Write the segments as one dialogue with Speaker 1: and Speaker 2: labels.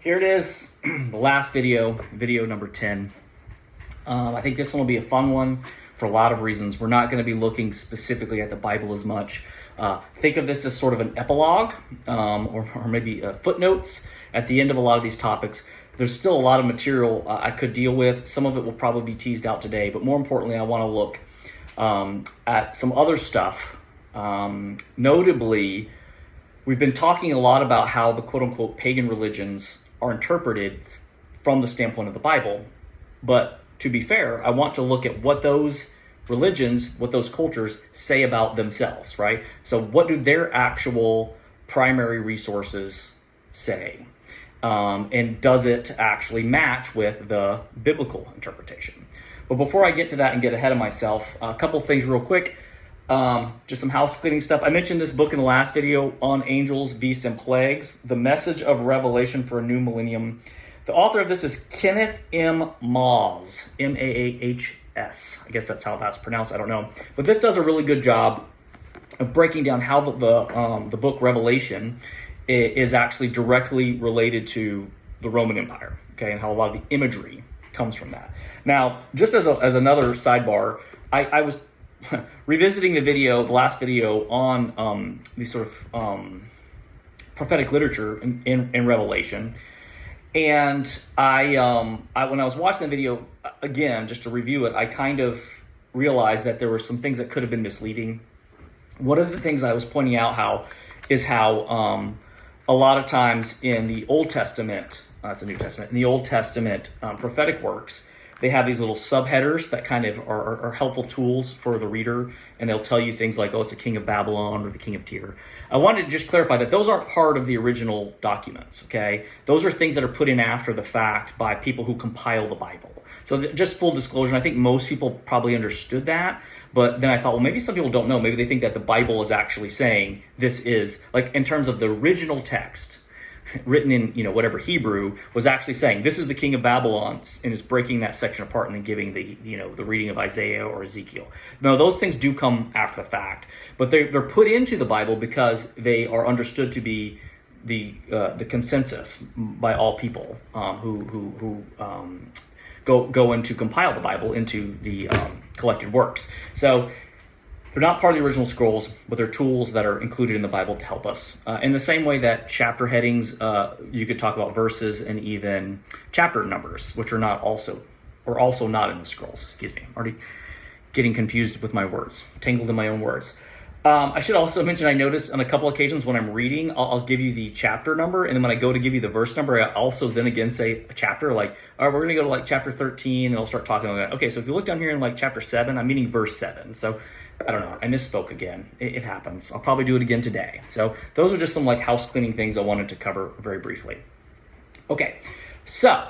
Speaker 1: Here it is, the last video number 10. I think this one will be a fun one for a lot of reasons. We're not going to be looking specifically at the Bible as much. Think of this as sort of an epilogue or maybe footnotes at the end of a lot of these topics. There's still a lot of material I could deal with. Some of it will probably be teased out today, but more importantly, I want to look at some other stuff. Notably, we've been talking a lot about how the quote-unquote pagan religions are interpreted from the standpoint of the Bible. But to be fair, I want to look at what those religions, what those cultures say about themselves, right? So what do their actual primary resources say? And does it actually match with the biblical interpretation? But before I get to that and get ahead of myself, a couple things real quick. Just some house cleaning stuff. I mentioned this book in the last video on angels, beasts, and plagues, The Message of Revelation for a New Millennium. The author of this is Kenneth M. Maahs, M-A-A-H-S. I guess that's how that's pronounced. I don't know. But this does a really good job of breaking down how the book Revelation is actually directly related to the Roman Empire, okay, and how a lot of the imagery comes from that. Now, just as another sidebar, I was revisiting the last video on these sort of prophetic literature in Revelation, and I when I was watching the video again just to review it, I kind of realized that there were some things that could have been misleading. One of the things I was pointing out is how a lot of times in the Old Testament, that's the New Testament, in the Old Testament prophetic works, they have these little subheaders that kind of are helpful tools for the reader, and they'll tell you things like, oh, it's the king of Babylon or the king of Tyre. I wanted to just clarify that those aren't part of the original documents, okay? Those are things that are put in after the fact by people who compile the Bible. So just full disclosure, I think most people probably understood that, but then I thought, well, maybe some people don't know. Maybe they think that the Bible is actually saying this is, like in terms of the original text, written in, whatever Hebrew, was actually saying this is the king of Babylon, and is breaking that section apart and then giving the reading of Isaiah or Ezekiel. No, those things do come after the fact, but they're put into the Bible because they are understood to be the consensus by all people who go in to compile the Bible into the collected works. So they're not part of the original scrolls, but they're tools that are included in the Bible to help us. In the same way that chapter headings, you could talk about verses and even chapter numbers, which are also not in the scrolls. Excuse me, I'm already getting confused with my words, tangled in my own words. I should also mention, I noticed on a couple occasions when I'm reading, I'll give you the chapter number, and then when I go to give you the verse number, I also then again say a chapter, like, all right, we're going to go to like chapter 13, and I'll start talking about that. Okay, so if you look down here in like chapter 7, I'm meaning verse 7. So I don't know, I misspoke again. It happens. I'll probably do it again today. So those are just some like house cleaning things I wanted to cover very briefly. Okay, so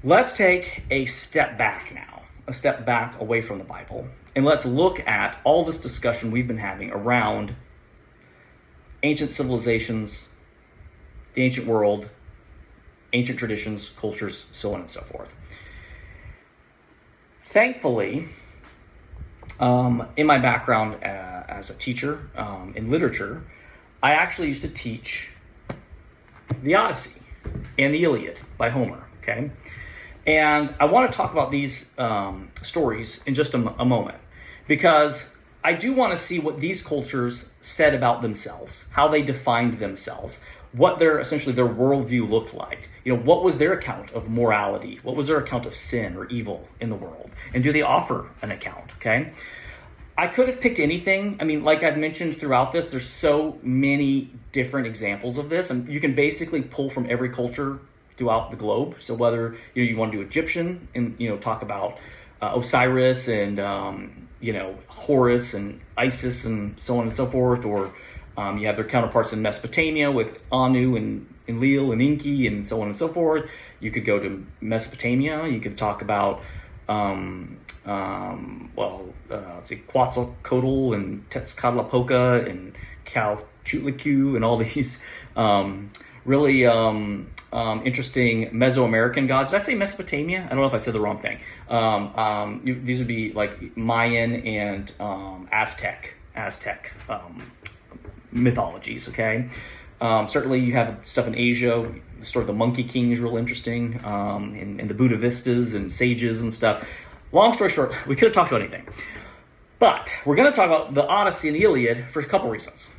Speaker 1: let's take a step back now, a step back away from the Bible, and let's look at all this discussion we've been having around ancient civilizations, the ancient world, ancient traditions, cultures, so on and so forth. Thankfully, in my background as a teacher in literature, I actually used to teach the Odyssey and the Iliad by Homer, okay? And I want to talk about these stories in just a moment, because I do want to see what these cultures said about themselves, how they defined themselves, what essentially their worldview looked like. What was their account of morality? What was their account of sin or evil in the world? And do they offer an account, okay? I could have picked anything. I mean, like I've mentioned throughout this, there's so many different examples of this, and you can basically pull from every culture throughout the globe. So whether you want to do Egyptian and talk about Osiris and Horus and Isis and so on and so forth, or you have their counterparts in Mesopotamia with Anu and Enlil and Enki and so on and so forth. You could go to Mesopotamia. You could talk about Quetzalcoatl and Tezcatlipoca and Calchutlicu and all these really interesting Mesoamerican gods. Did I say Mesopotamia? I don't know if I said the wrong thing. These would be like Mayan and Aztec mythologies, okay? Certainly you have stuff in Asia. The story of the Monkey King is real interesting, and the Buddha Vistas and sages and stuff. Long story short, we could have talked about anything. But we're going to talk about the Odyssey and the Iliad for a couple reasons.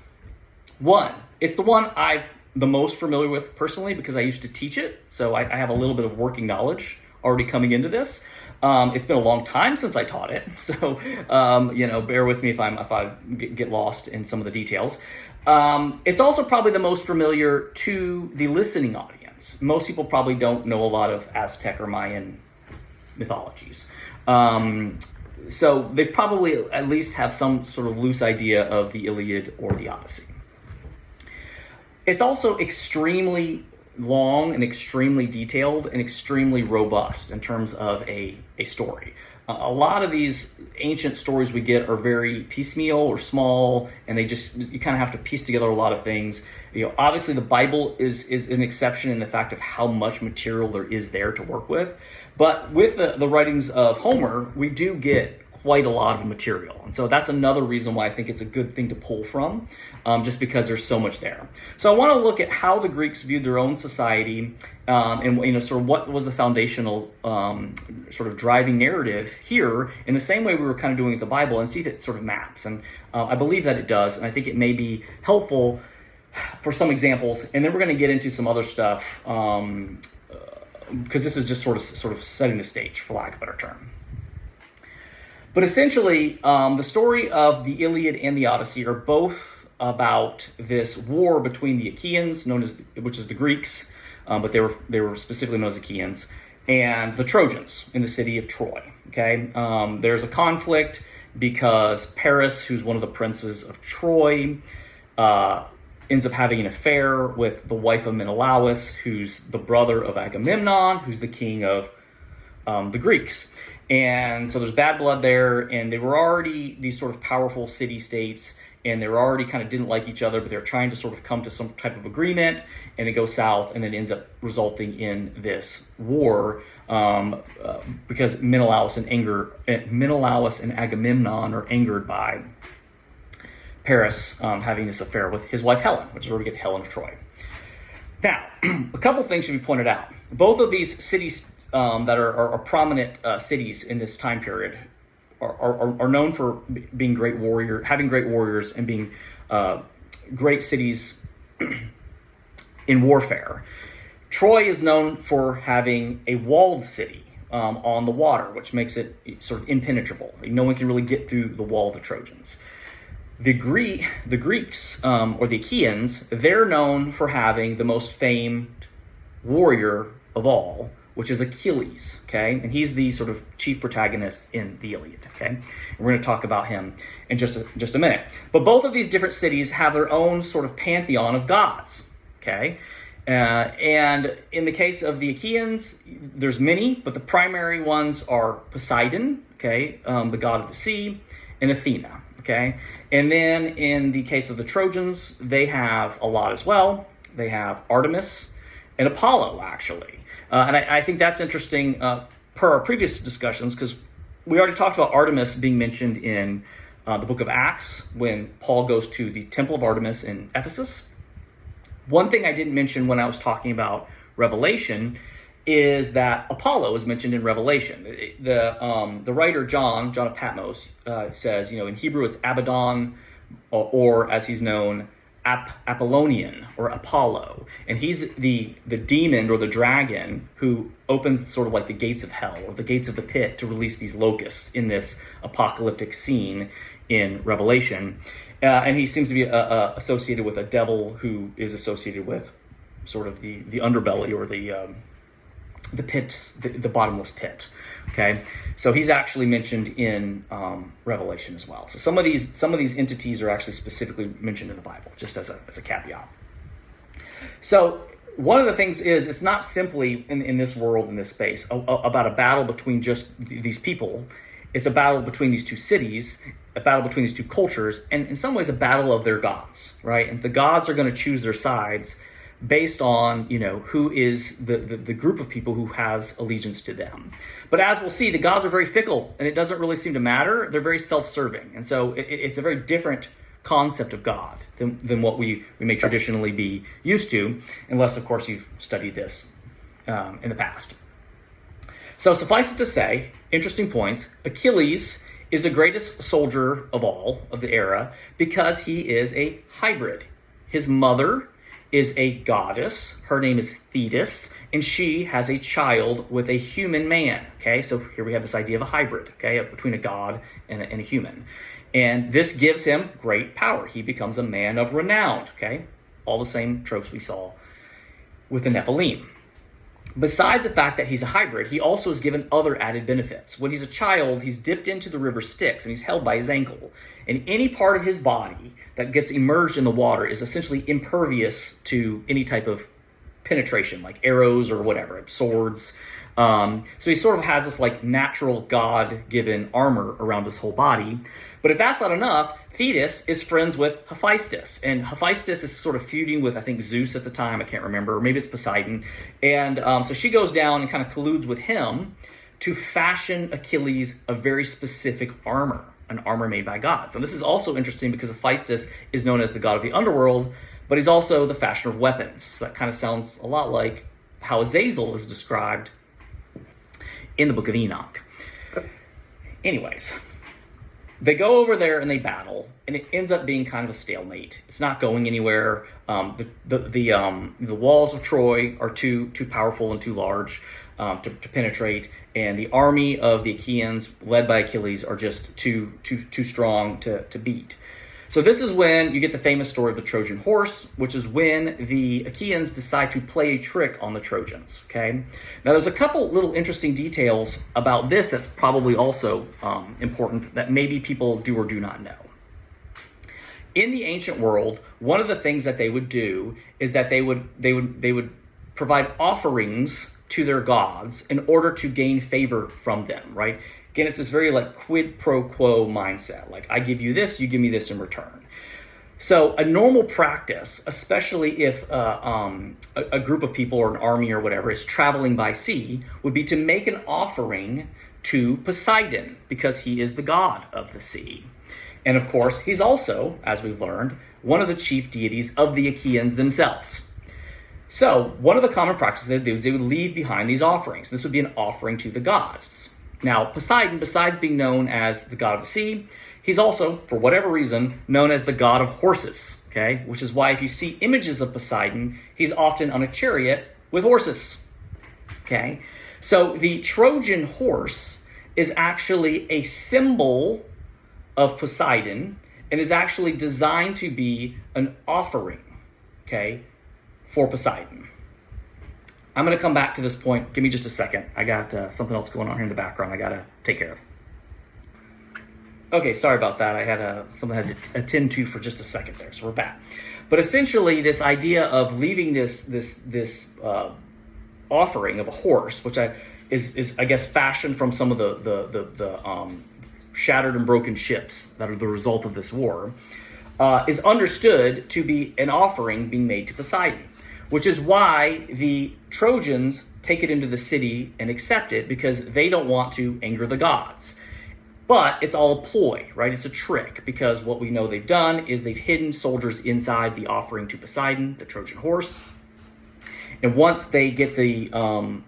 Speaker 1: One, it's the one I'm the most familiar with personally because I used to teach it. So I have a little bit of working knowledge already coming into this. It's been a long time since I taught it. So, bear with me if I get lost in some of the details. It's also probably the most familiar to the listening audience. Most people probably don't know a lot of Aztec or Mayan mythologies. So they probably at least have some sort of loose idea of the Iliad or the Odyssey. It's also extremely long and extremely detailed and extremely robust in terms of a story. A lot of these ancient stories we get are very piecemeal or small, and you kind of have to piece together a lot of things. Obviously the Bible is an exception in the fact of how much material there is there to work with. But with the writings of Homer, we do get quite a lot of material. And so that's another reason why I think it's a good thing to pull from, just because there's so much there. So I want to look at how the Greeks viewed their own society, and sort of what was the foundational sort of driving narrative here in the same way we were kind of doing with the Bible, and see if it sort of maps. And I believe that it does, and I think it may be helpful for some examples. And then we're going to get into some other stuff, because this is just sort of setting the stage, for lack of a better term. But essentially, the story of the Iliad and the Odyssey are both about this war between the Achaeans, which is the Greeks, but they were specifically known as Achaeans, and the Trojans in the city of Troy. Okay, there's a conflict because Paris, who's one of the princes of Troy, ends up having an affair with the wife of Menelaus, who's the brother of Agamemnon, who's the king of the Greeks. And so there's bad blood there, and they were already these sort of powerful city-states, and they were already kind of didn't like each other, but they're trying to sort of come to some type of agreement, and it goes south, and then ends up resulting in this war, because Menelaus and Agamemnon are angered by Paris having this affair with his wife Helen, which is where we get Helen of Troy. Now, a couple things should be pointed out. Both of these cities that are prominent cities in this time period are known for being having great warriors, and being great cities in warfare. Troy is known for having a walled city on the water, which makes it sort of impenetrable. No one can really get through the wall of the Trojans. The Greeks, or the Achaeans, they're known for having the most famed warrior of all, which is Achilles, okay? And he's the sort of chief protagonist in the Iliad, okay? And we're going to talk about him in just a minute. But both of these different cities have their own sort of pantheon of gods, okay? And in the case of the Achaeans, there's many, but the primary ones are Poseidon, okay, the god of the sea, and Athena, okay? And then in the case of the Trojans, they have a lot as well. They have Artemis and Apollo, actually. And I think that's interesting per our previous discussions, because we already talked about Artemis being mentioned in the book of Acts when Paul goes to the Temple of Artemis in Ephesus. One thing I didn't mention when I was talking about Revelation is that Apollo is mentioned in Revelation. The writer John of Patmos says, in Hebrew it's Abaddon, or as he's known, Apollonian or Apollo, and he's the demon or the dragon who opens sort of like the gates of hell or the gates of the pit to release these locusts in this apocalyptic scene in Revelation, and he seems to be associated with a devil who is associated with sort of the underbelly or the pit, the bottomless pit. Okay, so he's actually mentioned in Revelation as well. So some of these entities are actually specifically mentioned in the Bible, just as a caveat. So one of the things is, it's not simply in this world, in this space, about a battle between just these people. It's a battle between these two cities, a battle between these two cultures, and in some ways a battle of their gods, right? And the gods are going to choose their sides based on, who is the group of people who has allegiance to them. But as we'll see, the gods are very fickle, and it doesn't really seem to matter. They're very self-serving. And so it's a very different concept of God than what we may traditionally be used to, unless, of course, you've studied this in the past. So suffice it to say, interesting points, Achilles is the greatest soldier of all of the era because he is a hybrid. His mother is a goddess. Her name is Thetis, and she has a child with a human man. Okay, so here we have this idea of a hybrid, okay, between a god and a human. And this gives him great power. He becomes a man of renown, okay? All the same tropes we saw with the Nephilim. Besides the fact that he's a hybrid, he also is given other added benefits. When he's a child, he's dipped into the river Styx and he's held by his ankle. And any part of his body that gets immersed in the water is essentially impervious to any type of penetration, like arrows or whatever, swords. So he sort of has this like natural God-given armor around his whole body. But if that's not enough, Thetis is friends with Hephaestus. And Hephaestus is sort of feuding with, I think, Zeus at the time. I can't remember. Or maybe it's Poseidon. And so she goes down and kind of colludes with him to fashion Achilles a very specific armor, an armor made by gods. So this is also interesting because Hephaestus is known as the god of the underworld, but he's also the fashioner of weapons. So that kind of sounds a lot like how Azazel is described in the book of Enoch. Anyways, they go over there and they battle, and it ends up being kind of a stalemate. It's not going anywhere. The walls of Troy are too powerful and too large to penetrate, and the army of the Achaeans, led by Achilles, are just too strong to beat. So this is when you get the famous story of the Trojan horse, which is when the Achaeans decide to play a trick on the Trojans, okay? Now, there's a couple little interesting details about this that's probably also important that maybe people do or do not know. In the ancient world, one of the things that they would do is that they would provide offerings to their gods in order to gain favor from them, right? Again, it's this very like quid pro quo mindset. Like, I give you this, you give me this in return. So a normal practice, especially if a group of people or an army or whatever is traveling by sea, would be to make an offering to Poseidon because he is the god of the sea. And of course, he's also, as we've learned, one of the chief deities of the Achaeans themselves. So one of the common practices they would leave behind these offerings. This would be an offering to the gods. Now, Poseidon, besides being known as the god of the sea, he's also, for whatever reason, known as the god of horses, okay? Which is why if you see images of Poseidon, he's often on a chariot with horses, okay? So the Trojan horse is actually a symbol of Poseidon and is actually designed to be an offering, okay, for Poseidon. I'm going to come back to this point. Give me just a second. I got something else going on here in the background I got to take care of. Okay, sorry about that. I had something I had to attend to for just a second there, so we're back. But essentially, this idea of leaving this offering of a horse, which is I guess fashioned from some of the shattered and broken ships that are the result of this war, is understood to be an offering being made to Poseidon. Which is why the Trojans take it into the city and accept it because they don't want to anger the gods. But it's all a ploy, right? It's a trick because what we know they've done is they've hidden soldiers inside the offering to Poseidon, the Trojan horse. And once they get the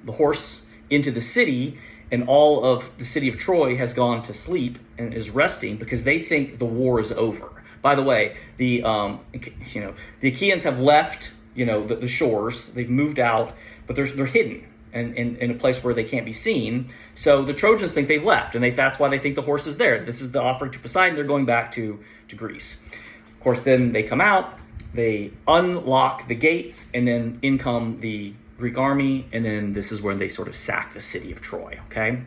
Speaker 1: horse into the city and all of the city of Troy has gone to sleep and is resting because they think the war is over. By the way, the Achaeans have left the shores. They've moved out, but they're hidden and in a place where they can't be seen. So the Trojans think they've left, and that's why they think the horse is there. This is the offering to Poseidon. They're going back to Greece. Of course, then they come out, they unlock the gates, and then in come the Greek army, and then this is when they sort of sack the city of Troy, okay?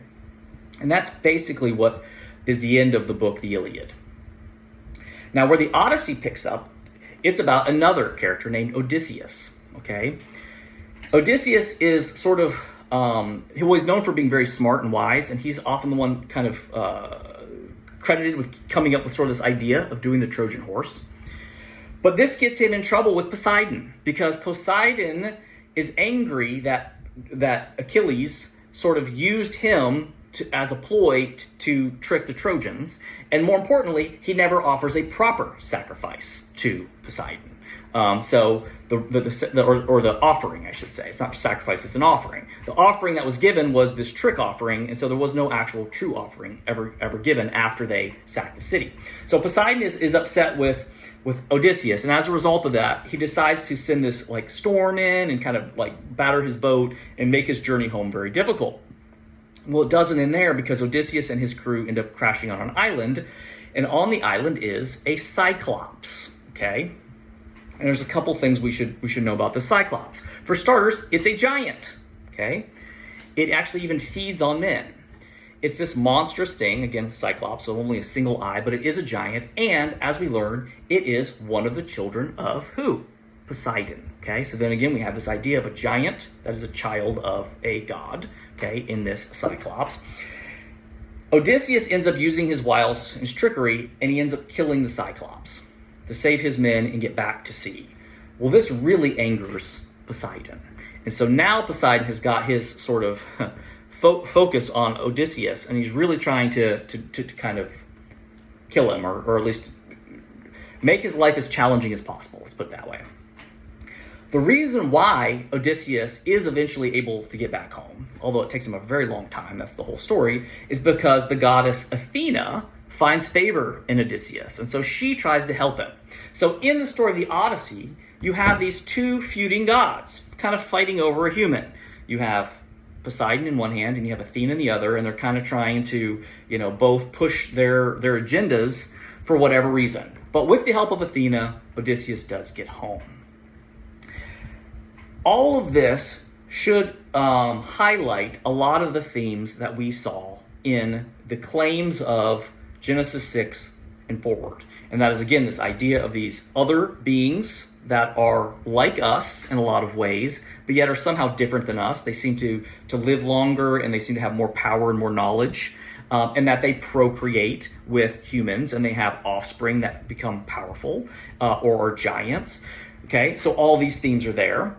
Speaker 1: And that's basically what is the end of the book, the Iliad. Now, where the Odyssey picks up, it's about another character named Odysseus, okay? Odysseus is sort of, he was known for being very smart and wise, and he's often the one kind of credited with coming up with sort of this idea of doing the Trojan horse. But this gets him in trouble with Poseidon, because Poseidon is angry that Achilles sort of used him as a ploy to trick the Trojans. And more importantly, he never offers a proper sacrifice to Poseidon. So the offering, I should say, it's not sacrifice, it's an offering. The offering that was given was this trick offering, and so there was no actual true offering ever given after they sacked the city. So Poseidon is upset with Odysseus, and as a result of that, he decides to send this like storm in and kind of like batter his boat and make his journey home very difficult. Well, it doesn't end there, because Odysseus and his crew end up crashing on an island, and on the island is a Cyclops. Okay. And there's a couple things we should know about the Cyclops. For starters, it's a giant, okay? It actually even feeds on men. It's this monstrous thing, again, Cyclops, so only a single eye, but it is a giant. And as we learn, it is one of the children of who? Poseidon, okay? So then again, we have this idea of a giant that is a child of a god, okay, in this Cyclops. Odysseus ends up using his wiles, his trickery, and he ends up killing the Cyclops to save his men and get back to sea. Well, this really angers Poseidon. And so now Poseidon has got his sort of focus on Odysseus, and he's really trying to kind of kill him, or at least make his life as challenging as possible, let's put it that way. The reason why Odysseus is eventually able to get back home, although it takes him a very long time, that's the whole story, is because the goddess Athena finds favor in Odysseus, and so she tries to help him. So in the story of the Odyssey, you have these two feuding gods kind of fighting over a human. You have Poseidon in one hand and you have Athena in the other, and they're kind of trying to, both push their agendas for whatever reason. But with the help of Athena, Odysseus does get home. All of this should highlight a lot of the themes that we saw in the claims of Genesis 6 and forward. And that is, again, this idea of these other beings that are like us in a lot of ways, but yet are somehow different than us. They seem to live longer, and they seem to have more power and more knowledge, and that they procreate with humans, and they have offspring that become powerful or are giants. Okay, so all these themes are there.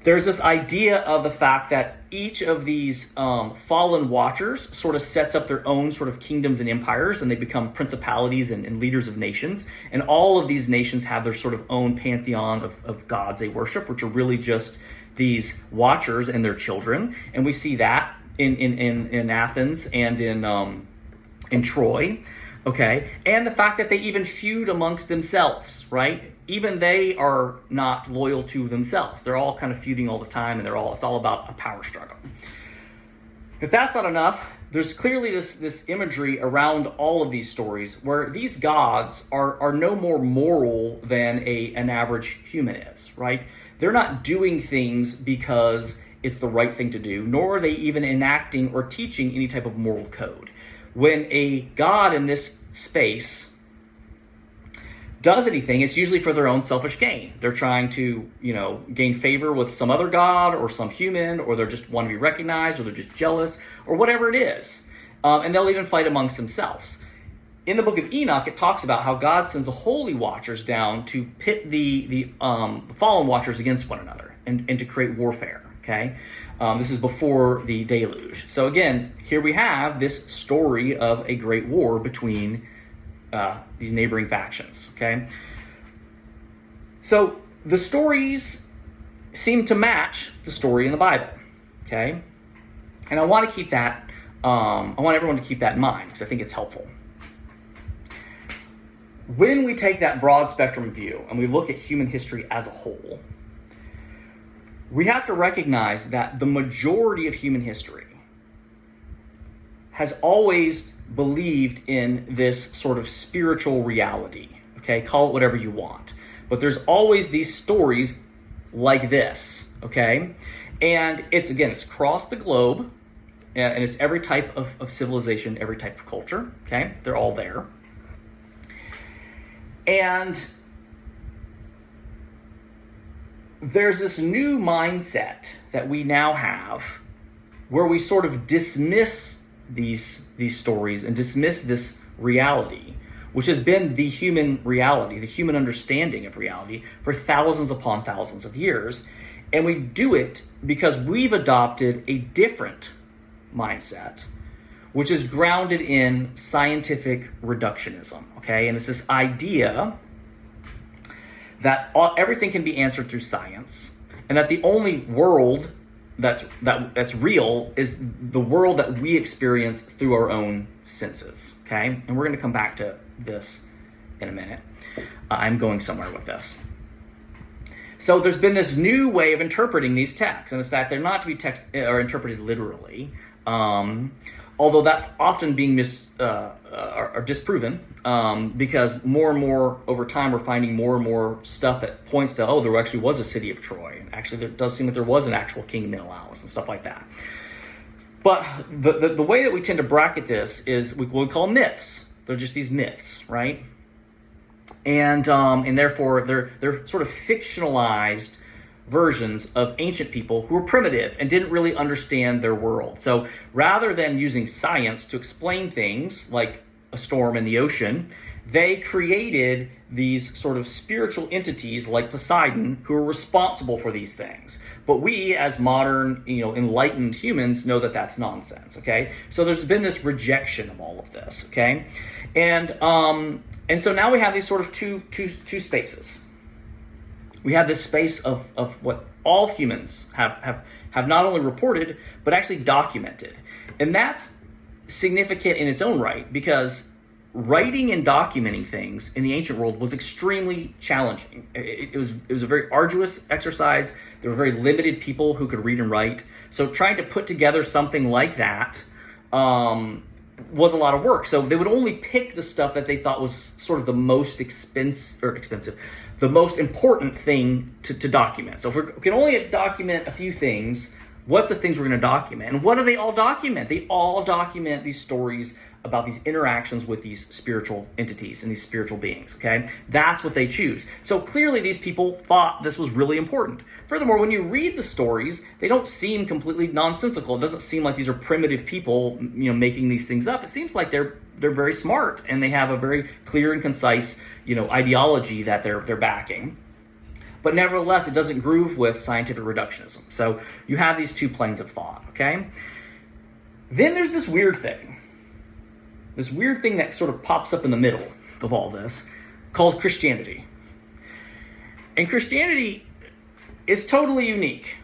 Speaker 1: There's this idea of the fact that each of these fallen watchers sort of sets up their own sort of kingdoms and empires, and they become principalities and leaders of nations. And all of these nations have their sort of own pantheon of gods they worship, which are really just these watchers and their children. And we see that in Athens and in Troy. Okay, and the fact that they even feud amongst themselves, right? Even they are not loyal to themselves. They're all kind of feuding all the time, and it's all about a power struggle. If that's not enough, there's clearly this imagery around all of these stories where these gods are no more moral than an average human is, right? They're not doing things because it's the right thing to do, nor are they even enacting or teaching any type of moral code. When a god in this space does anything, it's usually for their own selfish gain. They're trying to, gain favor with some other god or some human, or they just want to be recognized, or they're just jealous, or whatever it is. And they'll even fight amongst themselves. In the book of Enoch, it talks about how God sends the holy watchers down to pit the fallen watchers against one another and to create warfare. Okay, this is before the deluge. So again, here we have this story of a great war between these neighboring factions. Okay, so the stories seem to match the story in the Bible. Okay, and I want to keep that. I want everyone to keep that in mind, because I think it's helpful. When we take that broad spectrum view and we look at human history as a whole, we have to recognize that the majority of human history has always believed in this sort of spiritual reality. Okay, call it whatever you want. But there's always these stories like this, okay? And it's across the globe, and it's every type of civilization, every type of culture, okay? They're all there. And there's this new mindset that we now have where we sort of dismiss these stories and dismiss this reality, which has been the human reality, the human understanding of reality for thousands upon thousands of years. And we do it because we've adopted a different mindset which is grounded in scientific reductionism, okay? And it's this idea that everything can be answered through science, and that the only world that's real is the world that we experience through our own senses, okay? And we're going to come back to this in a minute. I'm going somewhere with this. So there's been this new way of interpreting these texts, and it's that they're not to be interpreted literally, although that's often being or disproven, because more and more over time we're finding more and more stuff that points to, there actually was a city of Troy, and actually it does seem that there was an actual king Menelaus and stuff like that. But the way that we tend to bracket this is what we call myths. They're just these myths, right? And therefore they're sort of fictionalized versions of ancient people who were primitive and didn't really understand their world. So rather than using science to explain things like a storm in the ocean, they created these sort of spiritual entities like Poseidon who are responsible for these things. But we, as modern, enlightened humans, know that that's nonsense, okay? So there's been this rejection of all of this, okay? And so now we have these sort of two spaces. We have this space of what all humans have not only reported, but actually documented. And that's significant in its own right, because writing and documenting things in the ancient world was extremely challenging. It was a very arduous exercise. There were very limited people who could read and write. So trying to put together something like that was a lot of work. So they would only pick the stuff that they thought was sort of the most expensive, the most important thing to document. So if we can only document a few things, what's the things we're going to document? And what do they all document? They all document these stories about these interactions with these spiritual entities and these spiritual beings, okay? That's what they choose. So clearly these people thought this was really important. Furthermore, when you read the stories, they don't seem completely nonsensical. It doesn't seem like these are primitive people, making these things up. It seems like they're very smart, and they have a very clear and concise, ideology that they're backing. But nevertheless, it doesn't groove with scientific reductionism. So you have these two planes of thought, okay? Then there's this weird thing that sort of pops up in the middle of all this, called Christianity. And Christianity is totally unique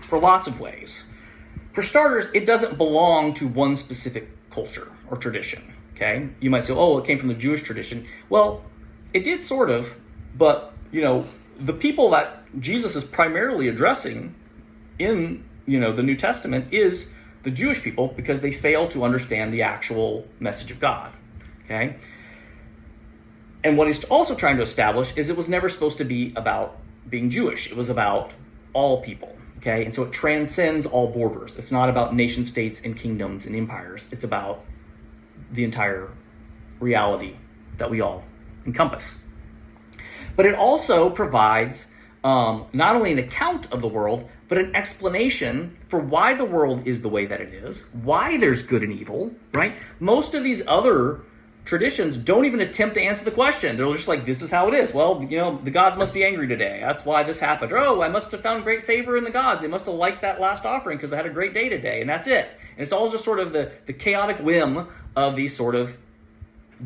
Speaker 1: for lots of ways. For starters, it doesn't belong to one specific culture or tradition, okay? You might say, it came from the Jewish tradition. Well, it did sort of, but, the people that Jesus is primarily addressing in, the New Testament is the Jewish people, because they fail to understand the actual message of God, okay? And what he's also trying to establish is it was never supposed to be about being Jewish. It was about all people, okay? And so it transcends all borders. It's not about nation states and kingdoms and empires. It's about the entire reality that we all encompass. But it also provides not only an account of the world, but an explanation for why the world is the way that it is, why there's good and evil, right? Most of these other traditions don't even attempt to answer the question. They're just like, this is how it is. Well, the gods must be angry today. That's why this happened. Or, I must have found great favor in the gods. They must have liked that last offering because I had a great day today. And that's it. And it's all just sort of the chaotic whim of these sort of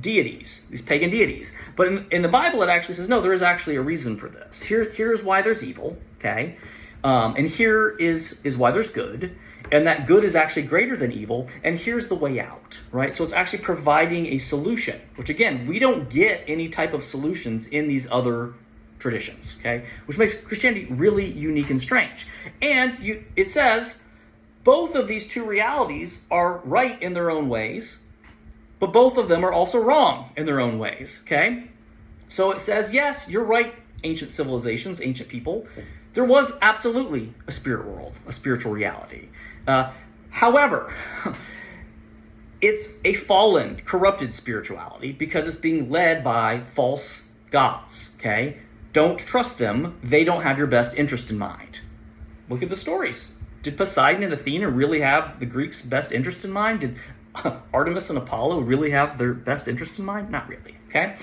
Speaker 1: deities, these pagan deities. But in the Bible, it actually says, no, there is actually a reason for this. Here's why there's evil, okay? And here is why there's good. And that good is actually greater than evil. And here's the way out, right? So it's actually providing a solution, which again, we don't get any type of solutions in these other traditions, okay? Which makes Christianity really unique and strange. And it says both of these two realities are right in their own ways, but both of them are also wrong in their own ways, okay? So it says, yes, you're right, ancient civilizations, ancient people. There was absolutely a spirit world, a spiritual reality. However, it's a fallen, corrupted spirituality because it's being led by false gods, okay? Don't trust them. They don't have your best interest in mind. Look at the stories. Did Poseidon and Athena really have the Greeks' best interest in mind? Did Artemis and Apollo really have their best interest in mind? Not really, okay?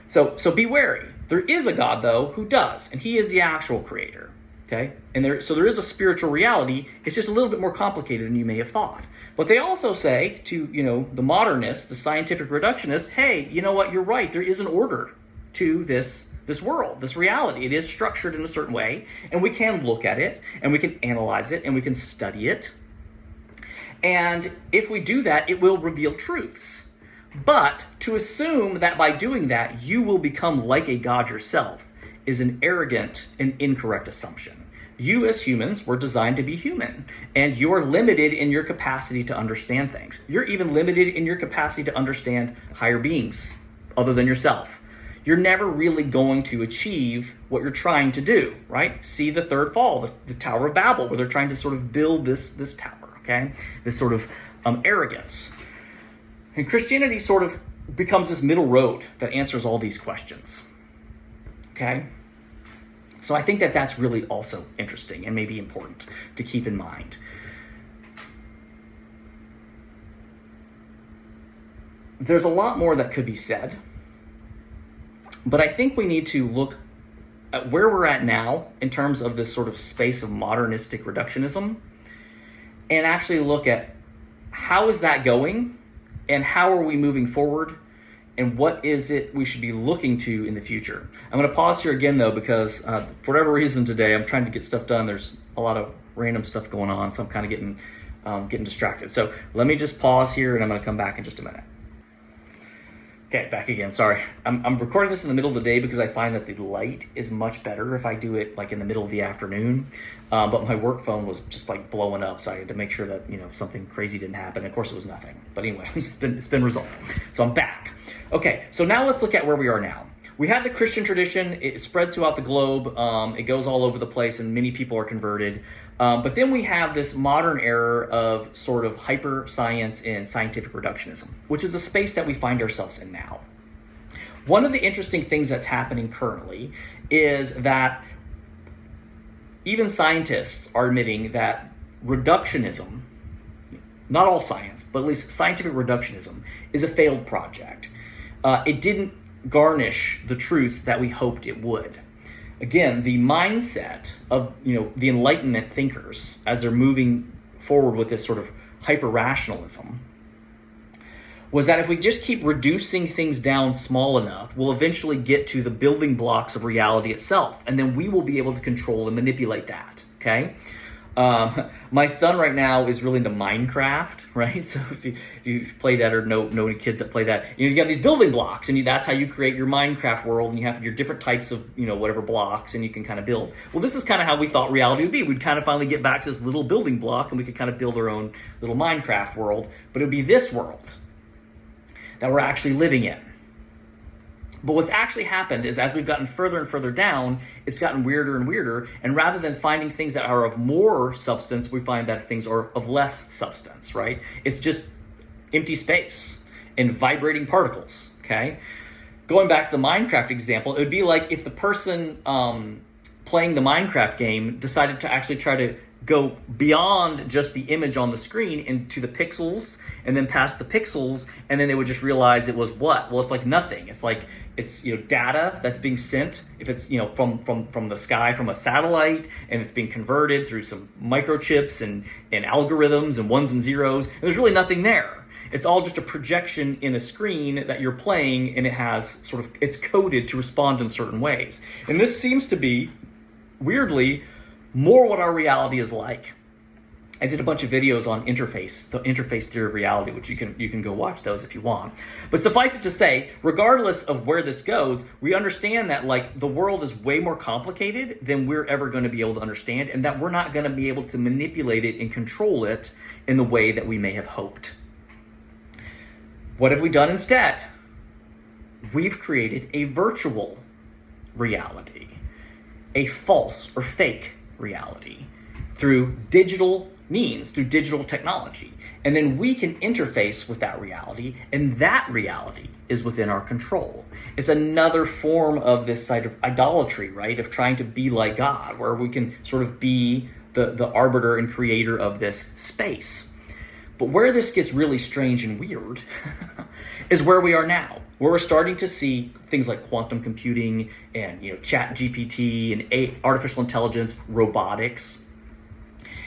Speaker 1: So be wary. There is a God, though, who does, and he is the actual creator. Okay, and so there is a spiritual reality. It's just a little bit more complicated than you may have thought. But they also say to, the modernists, the scientific reductionists, hey, you know what? You're right. There is an order to this world, this reality. It is structured in a certain way, and we can look at it, and we can analyze it, and we can study it. And if we do that, it will reveal truths. But to assume that by doing that, you will become like a God yourself is an arrogant and incorrect assumption. You as humans were designed to be human, and you are limited in your capacity to understand things. You're even limited in your capacity to understand higher beings other than yourself. You're never really going to achieve what you're trying to do, right? See the third fall, the Tower of Babel, where they're trying to sort of build this tower, okay? This sort of arrogance. And Christianity sort of becomes this middle road that answers all these questions, okay? So I think that that's really also interesting and maybe important to keep in mind. There's a lot more that could be said, but I think we need to look at where we're at now in terms of this sort of space of modernistic reductionism and actually look at how is that going and how are we moving forward and what is it we should be looking to in the future. I'm going to pause here again, though, because for whatever reason today, I'm trying to get stuff done. There's a lot of random stuff going on, so I'm kind of getting distracted. So let me just pause here, and I'm going to come back in just a minute. Okay, back again. Sorry. I'm recording this in the middle of the day because I find that the light is much better if I do it like in the middle of the afternoon. But my work phone was just like blowing up, so I had to make sure that something crazy didn't happen. Of course, it was nothing. But anyway, it's been resolved. So I'm back. Okay, so now let's look at where we are now. We have the Christian tradition. It spreads throughout the globe. It goes all over the place, and many people are converted. But then we have this modern era of sort of hyper science and scientific reductionism, which is a space that we find ourselves in now. One of the interesting things that's happening currently is that even scientists are admitting that reductionism, not all science, but at least scientific reductionism, is a failed project. It didn't garnish the truths that we hoped it would. Again, the mindset of the Enlightenment thinkers as they're moving forward with this sort of hyper-rationalism was that if we just keep reducing things down small enough, we'll eventually get to the building blocks of reality itself, and then we will be able to control and manipulate that, okay? My son right now is really into Minecraft, right? So if you play that or know any kids that play that, you have these building blocks, and that's how you create your Minecraft world, and you have your different types of whatever blocks, and you can kind of build. Well, this is kind of how we thought reality would be. We'd kind of finally get back to this little building block, and we could kind of build our own little Minecraft world, but it would be this world that we're actually living in. But what's actually happened is as we've gotten further and further down, it's gotten weirder and weirder. And rather than finding things that are of more substance, we find that things are of less substance, right? It's just empty space and vibrating particles, okay? Going back to the Minecraft example, it would be like if the person playing the Minecraft game decided to actually try to go beyond just the image on the screen into the pixels and then past the pixels, and then they would just realize it was what? Well, it's like nothing. It's like it's data that's being sent, if it's from the sky from a satellite, and it's being converted through some microchips and algorithms and ones and zeros, and there's really nothing there. It's all just a projection in a screen that you're playing, and it has it's coded to respond in certain ways. And this seems to be, weirdly, more what our reality is like. I did a bunch of videos on the interface theory of reality, which you can go watch those if you want. But suffice it to say, regardless of where this goes, we understand that the world is way more complicated than we're ever going to be able to understand, and that we're not going to be able to manipulate it and control it in the way that we may have hoped. What have we done instead? We've created a virtual reality, a false or fake reality through digital means, through digital technology. And then we can interface with that reality, and that reality is within our control. It's another form of this side of idolatry, right? Of trying to be like God, where we can sort of be the arbiter and creator of this space. But where this gets really strange and weird is where we are now, where we're starting to see things like quantum computing and Chat GPT and artificial intelligence, robotics.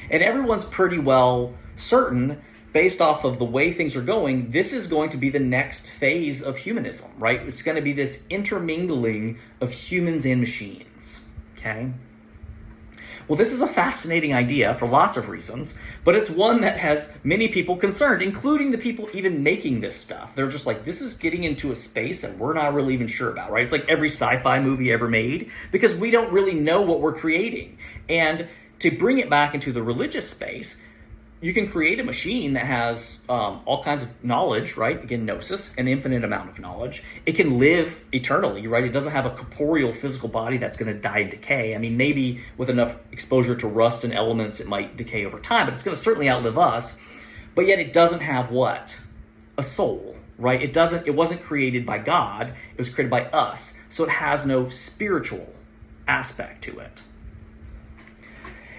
Speaker 1: And everyone's pretty well certain, based off of the way things are going, this is going to be the next phase of humanism, right? It's going to be this intermingling of humans and machines, okay? Well, this is a fascinating idea for lots of reasons, but it's one that has many people concerned, including the people even making this stuff. They're just like, this is getting into a space that we're not really even sure about, right? It's like every sci-fi movie ever made, because we don't really know what we're creating. And to bring it back into the religious space, you can create a machine that has all kinds of knowledge, right? Again, gnosis, an infinite amount of knowledge. It can live eternally, right? It doesn't have a corporeal physical body that's going to die and decay. I mean, maybe with enough exposure to rust and elements, it might decay over time, but it's going to certainly outlive us. But yet it doesn't have what? A soul, right? It wasn't created by God. It was created by us. So it has no spiritual aspect to it.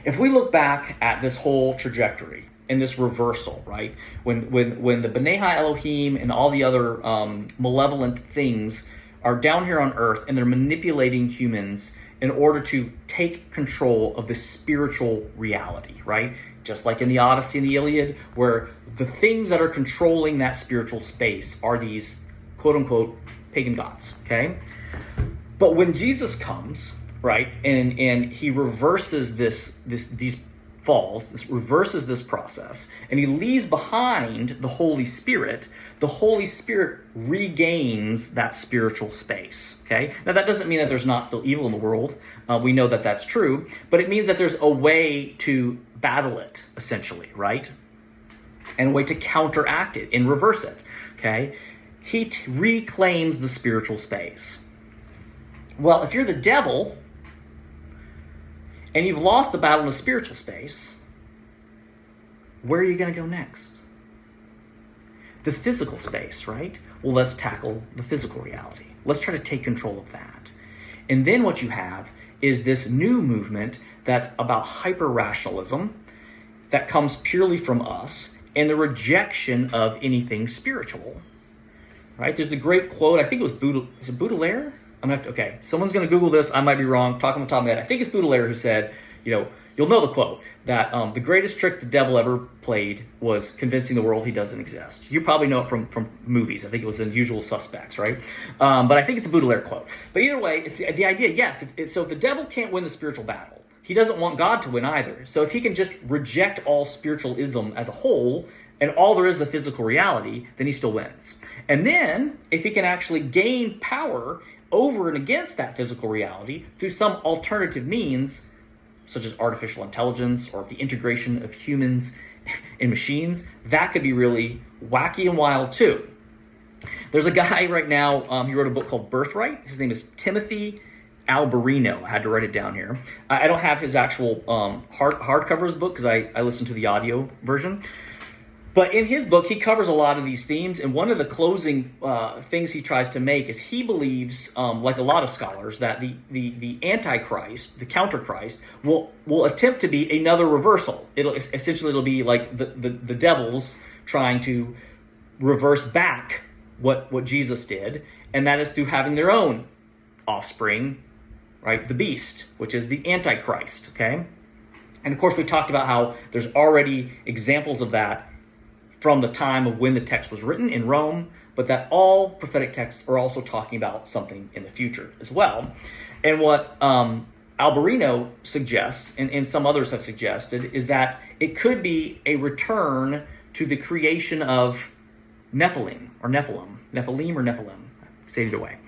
Speaker 1: If we look back at this whole trajectory and this reversal, right, when the B'nai Elohim and all the other malevolent things are down here on earth and they're manipulating humans in order to take control of the spiritual reality, right? Just like in the Odyssey and the Iliad, where the things that are controlling that spiritual space are these quote-unquote pagan gods, okay? But when Jesus comes, right, and he reverses these falls, reverses this process, and he leaves behind the Holy Spirit regains that spiritual space, okay? Now, that doesn't mean that there's not still evil in the world. We know that that's true, but it means that there's a way to battle it, essentially, right? And a way to counteract it and reverse it, okay? He reclaims the spiritual space. Well, if you're the devil and you've lost the battle in the spiritual space, where are you going to go next? The physical space, right? Well, let's tackle the physical reality. Let's try to take control of that. And then what you have is this new movement that's about hyper-rationalism that comes purely from us and the rejection of anything spiritual, right? There's the great quote, I think it was Baudelaire? Okay, someone's going to Google this. I might be wrong. Talk on the top of my head. I think it's Baudelaire who said, you'll know the quote, that the greatest trick the devil ever played was convincing the world he doesn't exist. You probably know it from movies. I think it was in Usual Suspects, right? But I think it's a Baudelaire quote. But either way, it's the idea, yes. So if the devil can't win the spiritual battle, he doesn't want God to win either. So if he can just reject all spiritualism as a whole, and all there is a physical reality, then he still wins. And then, if he can actually gain power over and against that physical reality through some alternative means, such as artificial intelligence or the integration of humans and machines, that could be really wacky and wild too. There's a guy right now, he wrote a book called Birthright. His name is Timothy Alberino. I had to write it down here. I don't have his actual hardcover of his book because I listened to the audio version. But in his book, he covers a lot of these themes, and one of the closing things he tries to make is he believes, like a lot of scholars, that the Antichrist, the counter-Christ, will attempt to be another reversal. It'll be like the devils trying to reverse back what Jesus did, and that is through having their own offspring, right? The beast, which is the Antichrist, okay? And of course, we talked about how there's already examples of that from the time of when the text was written in Rome, but that all prophetic texts are also talking about something in the future as well. And what Alberino suggests, and some others have suggested, is that it could be a return to the creation of Nephilim, say it either way.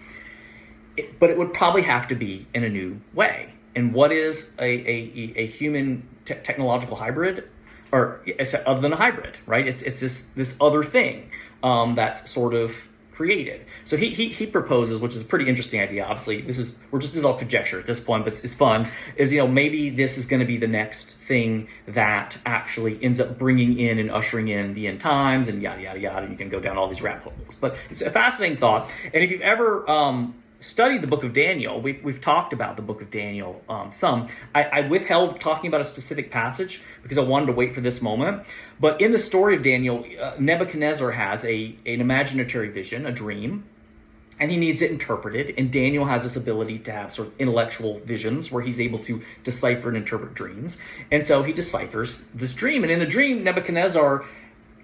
Speaker 1: But it would probably have to be in a new way. And what is a human technological hybrid? Or other than a hybrid, right? It's this other thing that's sort of created. So he proposes, which is a pretty interesting idea. Obviously, this is all conjecture at this point, but it's fun. Is maybe this is going to be the next thing that actually ends up bringing in and ushering in the end times and yada yada yada. And you can go down all these rabbit holes, but it's a fascinating thought. And if you've ever studied the book of Daniel, we've talked about the book of Daniel some. I withheld talking about a specific passage because I wanted to wait for this moment. But in the story of Daniel, Nebuchadnezzar has an imaginary vision, a dream, and he needs it interpreted. And Daniel has this ability to have sort of intellectual visions where he's able to decipher and interpret dreams. And so he deciphers this dream. And in the dream, Nebuchadnezzar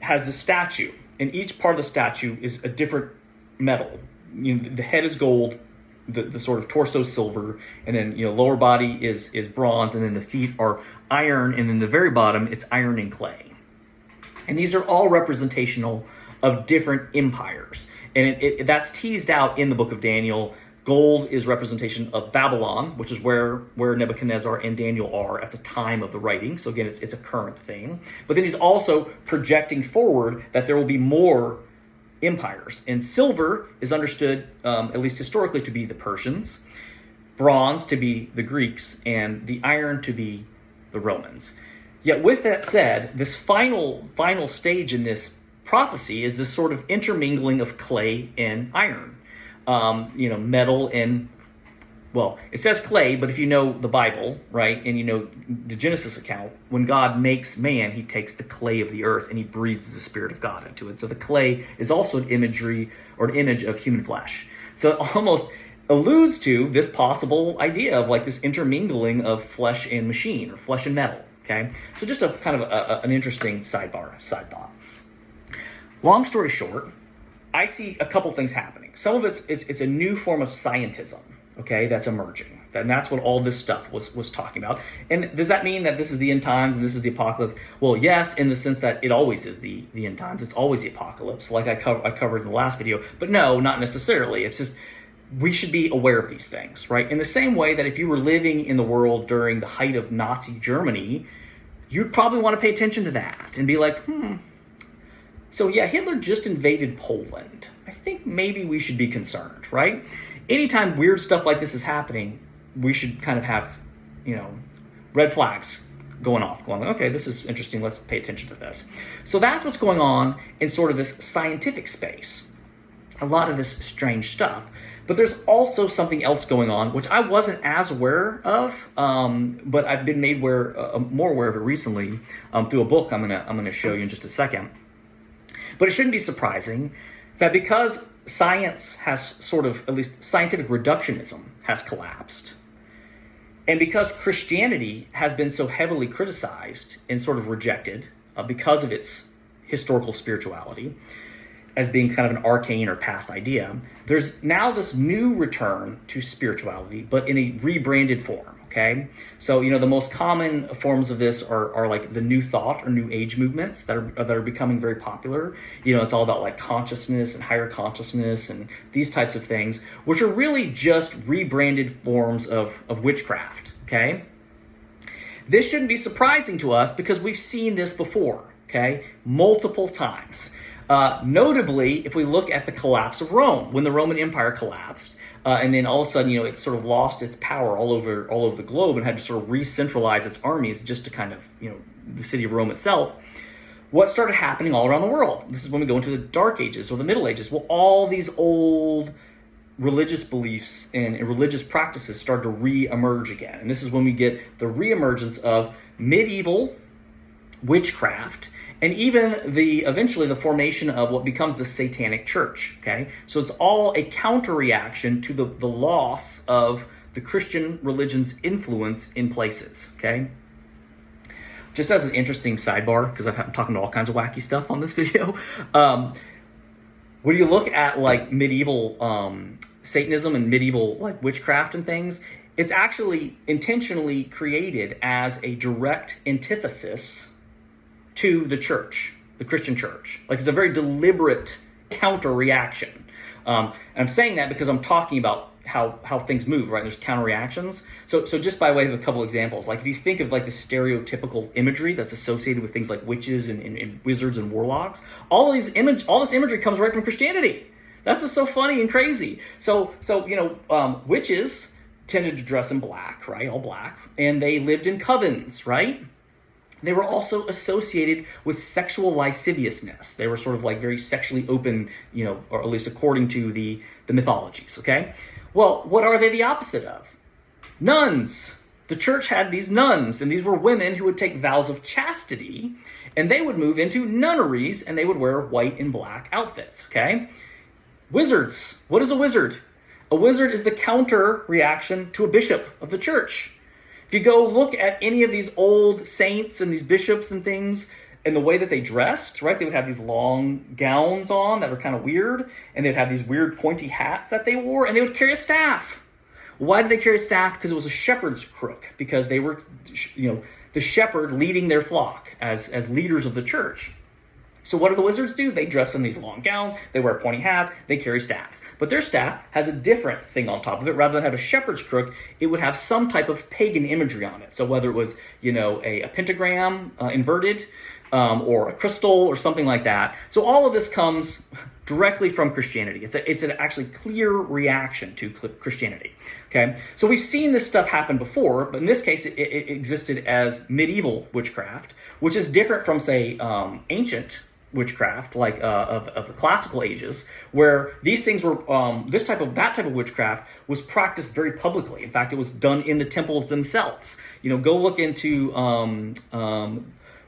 Speaker 1: has this statue, and each part of the statue is a different metal. The head is gold, the sort of torso is silver, and then lower body is bronze, and then the feet are iron, and then the very bottom it's iron and clay. And these are all representational of different empires. And that's teased out in the book of Daniel. Gold is representation of Babylon, which is where Nebuchadnezzar and Daniel are at the time of the writing. So again, it's a current thing. But then he's also projecting forward that there will be more empires. And silver is understood, at least historically, to be the Persians, bronze to be the Greeks, and the iron to be the Romans. Yet with that said, this final stage in this prophecy is this sort of intermingling of clay and iron. Metal and, well, it says clay, but if you know the Bible, right, and you know the Genesis account, when God makes man, he takes the clay of the earth and he breathes the Spirit of God into it. So the clay is also an imagery or an image of human flesh. So it almost alludes to this possible idea of like this intermingling of flesh and machine, or flesh and metal, okay? So just a kind of an interesting side thought. Long story short, I see a couple things happening. Some of it's a new form of scientism, okay, that's emerging. And that's what all this stuff was talking about. And does that mean that this is the end times and this is the apocalypse? Well, yes, in the sense that it always is the end times. It's always the apocalypse, like I covered in the last video. But no, not necessarily. It's just we should be aware of these things, right? In the same way that if you were living in the world during the height of Nazi Germany, you'd probably want to pay attention to that and be like, so yeah, Hitler just invaded Poland. I think maybe we should be concerned, right? Anytime weird stuff like this is happening, we should kind of have, red flags going off, going, okay, this is interesting, let's pay attention to this. So that's what's going on in sort of this scientific space. A lot of this strange stuff. But there's also something else going on, which I wasn't as aware of, but I've been made more aware of it recently through a book I'm gonna show you in just a second. But it shouldn't be surprising that because science has sort of, at least scientific reductionism has collapsed, and because Christianity has been so heavily criticized and sort of rejected because of its historical spirituality as being kind of an arcane or past idea, there's now this new return to spirituality, but in a rebranded form. Okay, so the most common forms of this are like the New Thought or New Age movements that are becoming very popular. It's all about like consciousness and higher consciousness and these types of things, which are really just rebranded forms of witchcraft. Okay, this shouldn't be surprising to us because we've seen this before. Okay, multiple times. Notably, if we look at the collapse of Rome, when the Roman Empire collapsed. And then all of a sudden, it sort of lost its power all over the globe and had to sort of re-centralize its armies just to kind of, the city of Rome itself. What started happening all around the world? This is when we go into the Dark Ages or the Middle Ages. Well, all these old religious beliefs and religious practices start to re-emerge again. And this is when we get the re-emergence of medieval witchcraft, and even eventually the formation of what becomes the Satanic Church, okay? So it's all a counter-reaction to the loss of the Christian religion's influence in places, okay? Just as an interesting sidebar, because I'm talking to all kinds of wacky stuff on this video, when you look at like medieval Satanism and medieval like witchcraft and things, it's actually intentionally created as a direct antithesis to the church, the Christian church. Like it's a very deliberate counter-reaction. And I'm saying that because I'm talking about how things move, right? There's counter-reactions. So just by way of a couple examples, like if you think of like the stereotypical imagery that's associated with things like witches and wizards and warlocks, all this imagery comes right from Christianity. That's what's so funny and crazy. So witches tended to dress in black, right? All black. And they lived in covens, right? They were also associated with sexual lasciviousness. They were sort of like very sexually open, or at least according to the mythologies, okay? Well, what are they the opposite of? Nuns. The church had these nuns, and these were women who would take vows of chastity, and they would move into nunneries, and they would wear white and black outfits, okay? Wizards. What is a wizard? A wizard is the counter reaction to a bishop of the church. If you go look at any of these old saints and these bishops and things, and the way that they dressed, right? They would have these long gowns on that were kind of weird, and they'd have these weird pointy hats that they wore, and they would carry a staff. Why did they carry a staff? Because it was a shepherd's crook, because they were, the shepherd leading their flock as leaders of the church. So what do the wizards do? They dress in these long gowns, they wear pointy hats, they carry staffs. But their staff has a different thing on top of it. Rather than have a shepherd's crook, it would have some type of pagan imagery on it. So whether it was, a pentagram inverted, or a crystal or something like that. So all of this comes directly from Christianity. It's an actually clear reaction to Christianity. Okay, so we've seen this stuff happen before, but in this case, it existed as medieval witchcraft, which is different from, say, ancient witchcraft, like of the classical ages, where these things were that type of witchcraft was practiced very publicly. In fact, it was done in the temples themselves. Go look into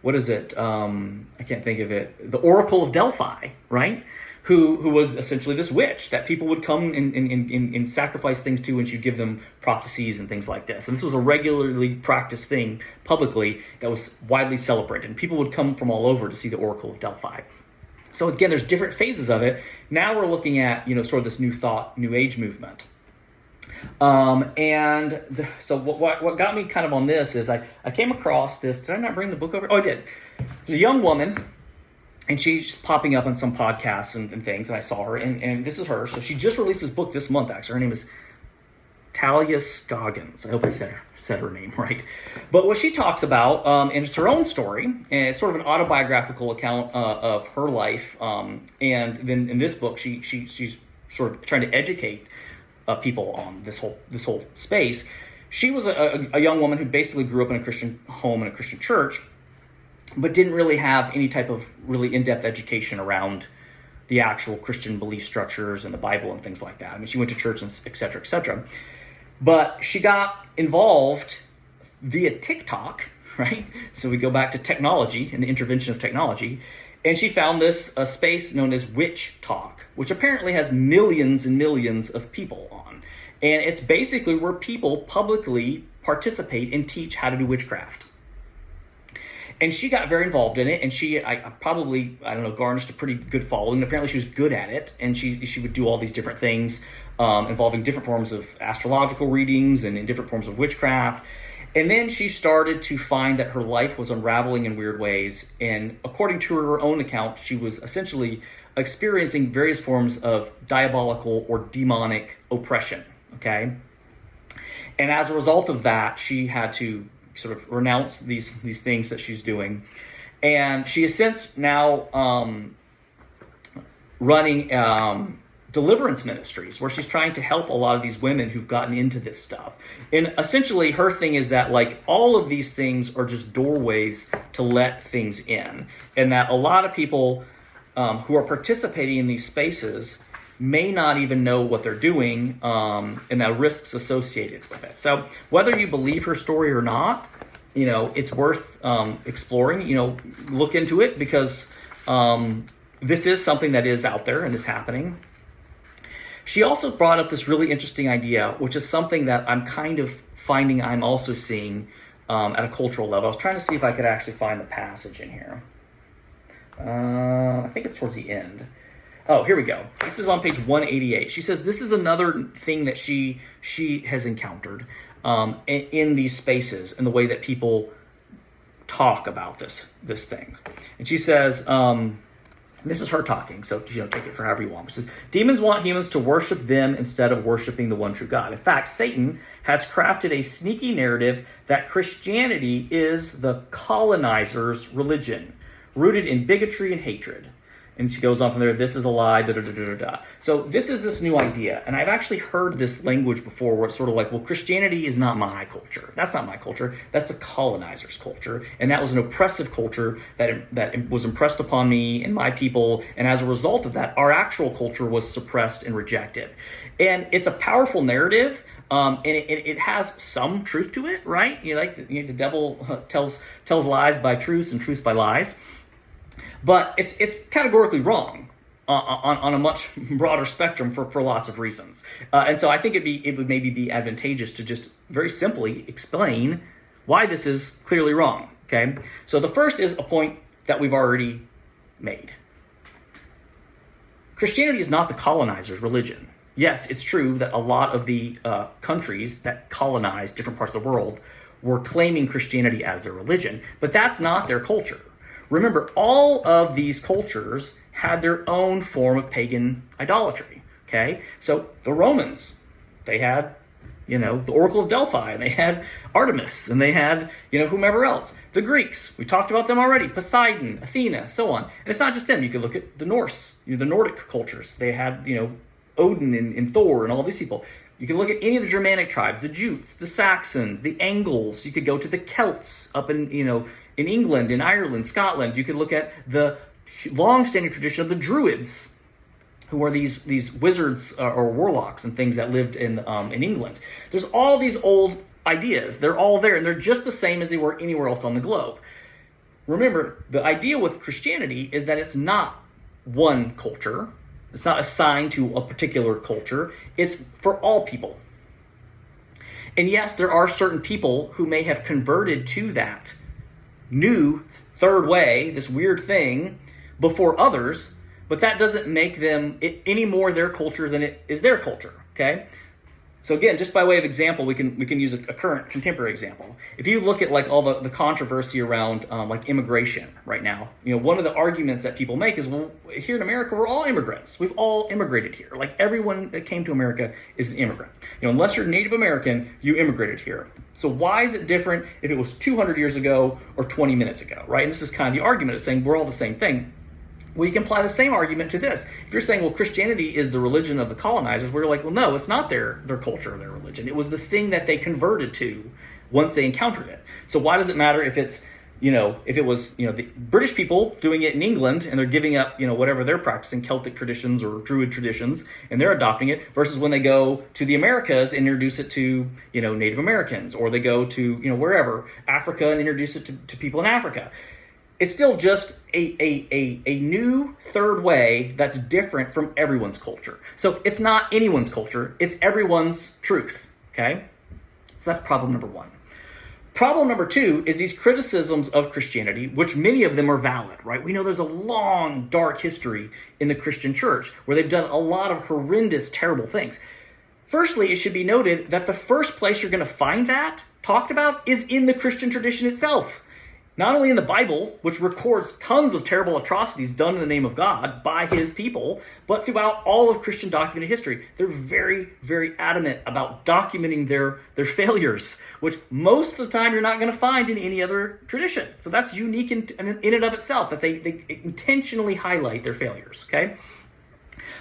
Speaker 1: what is it? I can't think of it. The Oracle of Delphi, right? Who was essentially this witch that people would come and sacrifice things to, and she'd give them prophecies and things like this. And this was a regularly practiced thing publicly that was widely celebrated. And people would come from all over to see the Oracle of Delphi. So again, there's different phases of it. Now we're looking at, sort of this new thought, new age movement. So what got me kind of on this is I came across this. Did I not bring the book over? Oh, I did. There's a young woman, and she's popping up on some podcasts and things, and I saw her, and this is her. So she just released this book this month, actually. Her name is Talia Scoggins. I hope I said her name right. But what she talks about, and it's her own story, and it's sort of an autobiographical account of her life. And then in this book, she's sort of trying to educate people on this whole space. She was a young woman who basically grew up in a Christian home and a Christian church, but didn't really have any type of really in-depth education around the actual Christian belief structures and the Bible and things like that. I mean, she went to church and et cetera, et cetera. But she got involved via TikTok, right? So we go back to technology and the intervention of technology. And she found this space known as Witch Talk, which apparently has millions and millions of people on. And it's basically where people publicly participate and teach how to do witchcraft. And she got very involved in it, and she garnished a pretty good following. Apparently she was good at it, and she would do all these different things involving different forms of astrological readings and in different forms of witchcraft. And then she started to find that her life was unraveling in weird ways. And according to her own account, she was essentially experiencing various forms of diabolical or demonic oppression, okay? And as a result of that, she had to sort of renounce these things that she's doing. And she has since now running deliverance ministries where she's trying to help a lot of these women who've gotten into this stuff. And essentially her thing is that like all of these things are just doorways to let things in, and that a lot of people who are participating in these spaces may not even know what they're doing, and the risks associated with it. So whether you believe her story or not, it's worth exploring. Look into it, because this is something that is out there and is happening. She also brought up this really interesting idea, which is something that I'm kind of finding I'm also seeing at a cultural level. I was trying to see if I could actually find the passage in here. I think it's towards the end. Oh, here we go. This is on page 188. She says this is another thing that she has encountered in these spaces and the way that people talk about this thing. And she says, this is her talking, so take it for however you want. She says, demons want humans to worship them instead of worshiping the one true God. In fact, Satan has crafted a sneaky narrative that Christianity is the colonizer's religion, rooted in bigotry and hatred. And she goes on from there, this is a lie, da da da da da da. So this is this new idea. And I've actually heard this language before where it's sort of like, well, Christianity is not my culture. That's not my culture. That's the colonizer's culture. And that was an oppressive culture that was impressed upon me and my people. And as a result of that, our actual culture was suppressed and rejected. And it's a powerful narrative. And it has some truth to it, right? The devil tells lies by truths and truths by lies. But it's categorically wrong on a much broader spectrum for lots of reasons. And so I think it would maybe be advantageous to just very simply explain why this is clearly wrong. Okay, so the first is a point that we've already made. Christianity is not the colonizer's religion. Yes, it's true that a lot of the countries that colonized different parts of the world were claiming Christianity as their religion, but that's not their culture. Remember, all of these cultures had their own form of pagan idolatry, okay? So the Romans, they had, the Oracle of Delphi, and they had Artemis, and they had, whomever else. The Greeks, we talked about them already, Poseidon, Athena, so on. And it's not just them. You could look at the Norse, the Nordic cultures. They had, Odin and Thor and all these people. You can look at any of the Germanic tribes, the Jutes, the Saxons, the Angles. You could go to the Celts up in England, in Ireland, Scotland. You could look at the long-standing tradition of the Druids, who are these wizards or warlocks and things that lived in England. There's all these old ideas. They're all there, and they're just the same as they were anywhere else on the globe. Remember, the idea with Christianity is that it's not one culture. It's not assigned to a particular culture. It's for all people. And yes, there are certain people who may have converted to that new third way, this weird thing, before others, but that doesn't make them any more their culture than it is their culture, okay? So again, just by way of example, we can use a current contemporary example. If you look at like all the controversy around like immigration right now, one of the arguments that people make is, well, here in America, we're all immigrants. We've all immigrated here. Like everyone that came to America is an immigrant. Unless you're Native American, you immigrated here. So why is it different if it was 200 years ago or 20 minutes ago, right? And this is kind of the argument of saying we're all the same thing. Well, you can apply the same argument to this. If you're saying, well, Christianity is the religion of the colonizers, we're like, well, no, it's not their culture or their religion. It was the thing that they converted to once they encountered it. So why does it matter if it's, if it was, the British people doing it in England and they're giving up, whatever they're practicing, Celtic traditions or Druid traditions, and they're adopting it, versus when they go to the Americas and introduce it to, Native Americans, or they go to, wherever, Africa, and introduce it to people in Africa. It's still just a new third way that's different from everyone's culture. So it's not anyone's culture, it's everyone's truth, okay? So that's problem number one. Problem number two is these criticisms of Christianity, which many of them are valid, right? We know there's a long, dark history in the Christian church where they've done a lot of horrendous, terrible things. Firstly, it should be noted that the first place you're going to find that talked about is in the Christian tradition itself. Not only in the Bible, which records tons of terrible atrocities done in the name of God by his people, but throughout all of Christian documented history. They're very, very adamant about documenting their failures, which most of the time you're not going to find in any other tradition. So that's unique in and of itself, that they intentionally highlight their failures, okay?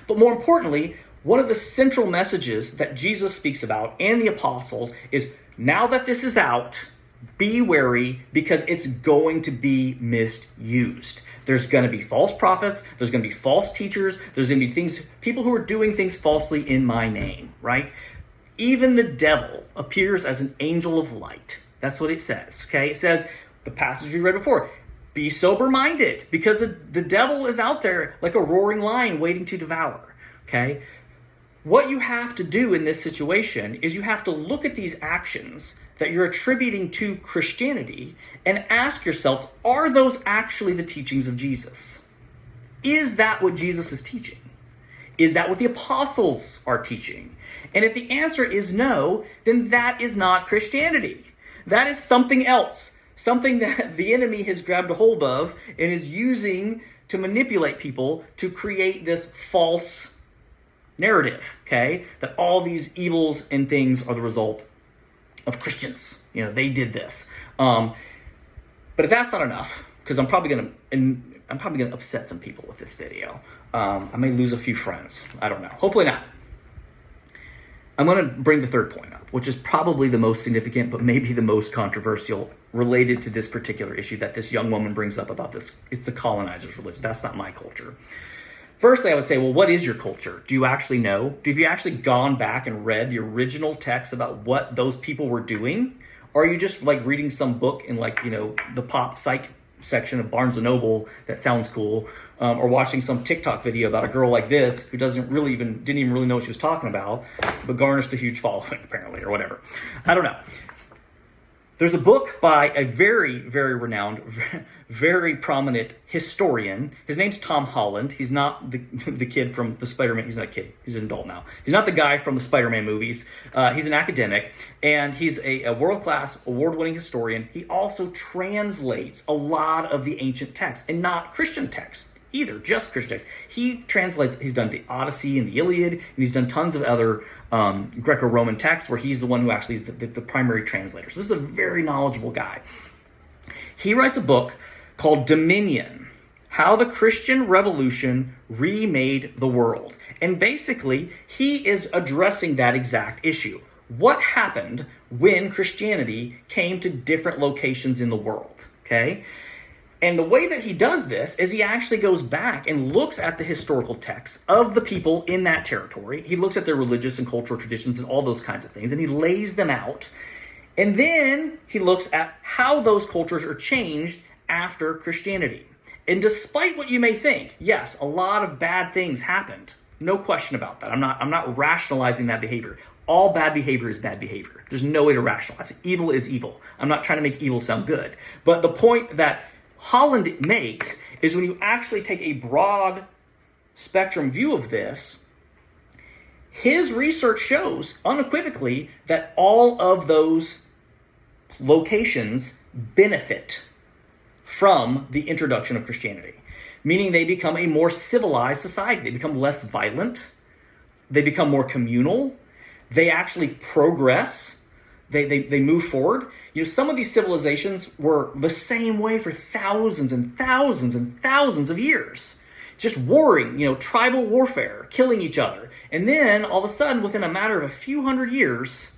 Speaker 1: But more importantly, one of the central messages that Jesus speaks about and the apostles is, now that this is out, be wary, because it's going to be misused. There's going to be false prophets. There's going to be false teachers. There's going to be people who are doing things falsely in my name, right? Even the devil appears as an angel of light. That's what it says, okay? It says, the passage we read before, be sober-minded, because the devil is out there like a roaring lion waiting to devour, okay? What you have to do in this situation is you have to look at these actions that you're attributing to Christianity and ask yourselves, are those actually the teachings of Jesus? Is that what Jesus is teaching? Is that what the apostles are teaching? And if the answer is no, then that is not Christianity. That is something else, something that the enemy has grabbed a hold of and is using to manipulate people to create this false narrative, okay? That all these evils and things are the result of Christians. They did this. But if that's not enough, because I'm probably gonna upset some people with this video. I may lose a few friends. I don't know. Hopefully not. I'm going to bring the third point up, which is probably the most significant, but maybe the most controversial related to this particular issue that this young woman brings up about this. It's the colonizers' religion. That's not my culture. Firstly, I would say, well, what is your culture? Do you actually know? Have you actually gone back and read the original text about what those people were doing? Or are you just like reading some book in like, the pop psych section of Barnes & Noble that sounds cool, or watching some TikTok video about a girl like this who didn't even really know what she was talking about, but garnished a huge following apparently, or whatever. I don't know. There's a book by a very, very renowned, very prominent historian. His name's Tom Holland. He's not the kid from the Spider-Man. He's not a kid. He's an adult now. He's not the guy from the Spider-Man movies. He's an academic, and he's a world-class, award-winning historian. He also translates a lot of the ancient texts, and not Christian texts either, just Christian texts. He's done the Odyssey and the Iliad, and he's done tons of other Greco-Roman texts where he's the one who actually is the primary translator. So this is a very knowledgeable guy. He writes a book called Dominion: How the Christian Revolution Remade the World. And basically, he is addressing that exact issue. What happened when Christianity came to different locations in the world, okay? And the way that he does this is he actually goes back and looks at the historical texts of the people in that territory. He looks at their religious and cultural traditions and all those kinds of things, and he lays them out. And then he looks at how those cultures are changed after Christianity. And despite what you may think, yes, a lot of bad things happened. No question about that. I'm not rationalizing that behavior. All bad behavior is bad behavior. There's no way to rationalize it. Evil is evil. I'm not trying to make evil sound good. But the point that Holland makes is when you actually take a broad spectrum view of this, his research shows unequivocally that all of those locations benefit from the introduction of Christianity, meaning they become a more civilized society. They become less violent. They become more communal. They actually progress. They move forward. Some of these civilizations were the same way for thousands and thousands and thousands of years. Just warring, tribal warfare, killing each other. And then all of a sudden, within a matter of a few hundred years,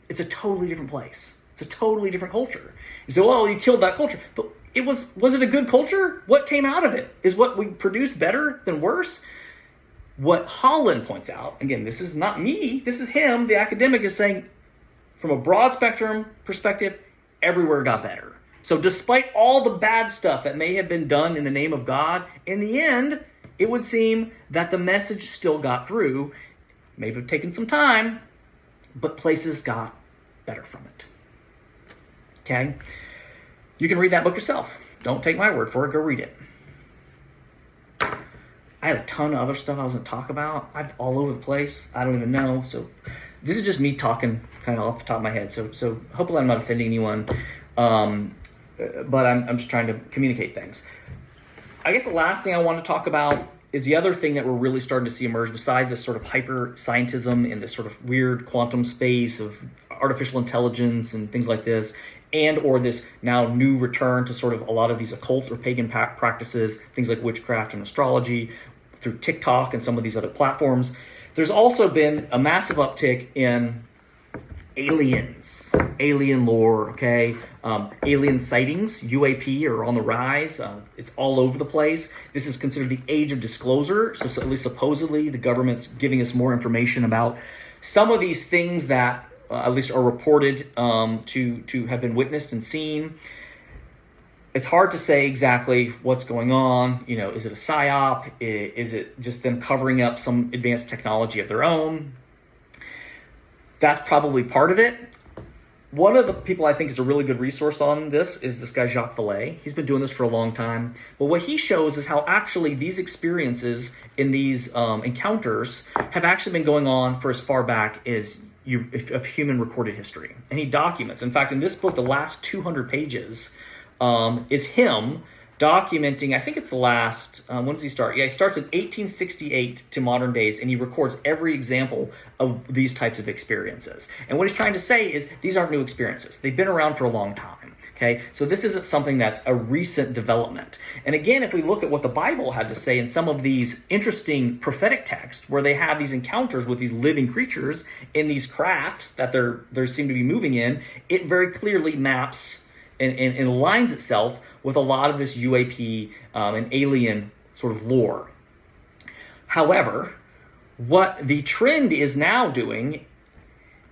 Speaker 1: it's a totally different place. It's a totally different culture. You say, well, you killed that culture. But was it a good culture? What came out of it? Is what we produced better than worse? What Holland points out, again, this is not me, this is him, the academic, is saying, from a broad spectrum perspective, everywhere got better. So despite all the bad stuff that may have been done in the name of God, in the end, it would seem that the message still got through. Maybe have taken some time, but places got better from it. Okay? You can read that book yourself. Don't take my word for it. Go read it. I had a ton of other stuff I was going to talk about. I'm all over the place. I don't even know. So this is just me talking kind of off the top of my head. So hopefully I'm not offending anyone. But I'm just trying to communicate things. I guess the last thing I want to talk about is the other thing that we're really starting to see emerge beside this sort of hyper scientism in this sort of weird quantum space of artificial intelligence and things like this, and or this now new return to sort of a lot of these occult or pagan practices, things like witchcraft and astrology through TikTok and some of these other platforms. There's also been a massive uptick in aliens, alien lore, okay? Alien sightings, UAP, are on the rise. It's all over the place. This is considered the age of disclosure. So at least supposedly the government's giving us more information about some of these things that at least are reported to have been witnessed and seen. It's hard to say exactly what's going on. Is it a psyop? Is it just them covering up some advanced technology of their own? That's probably part of it. One of the people I think is a really good resource on this is this guy, Jacques Vallée. He's been doing this for a long time. But what he shows is how actually these experiences in these encounters have actually been going on for as far back as of human recorded history. And he documents. In fact, in this book, the last 200 pages is him documenting, I think it's the last, when does he start? Yeah, he starts in 1868 to modern days, and he records every example of these types of experiences. And what he's trying to say is these aren't new experiences. They've been around for a long time. Okay, so this isn't something that's a recent development. And again, if we look at what the Bible had to say in some of these interesting prophetic texts where they have these encounters with these living creatures in these crafts that they seem to be moving in, it very clearly maps and aligns itself with a lot of this UAP and alien sort of lore. However, what the trend is now doing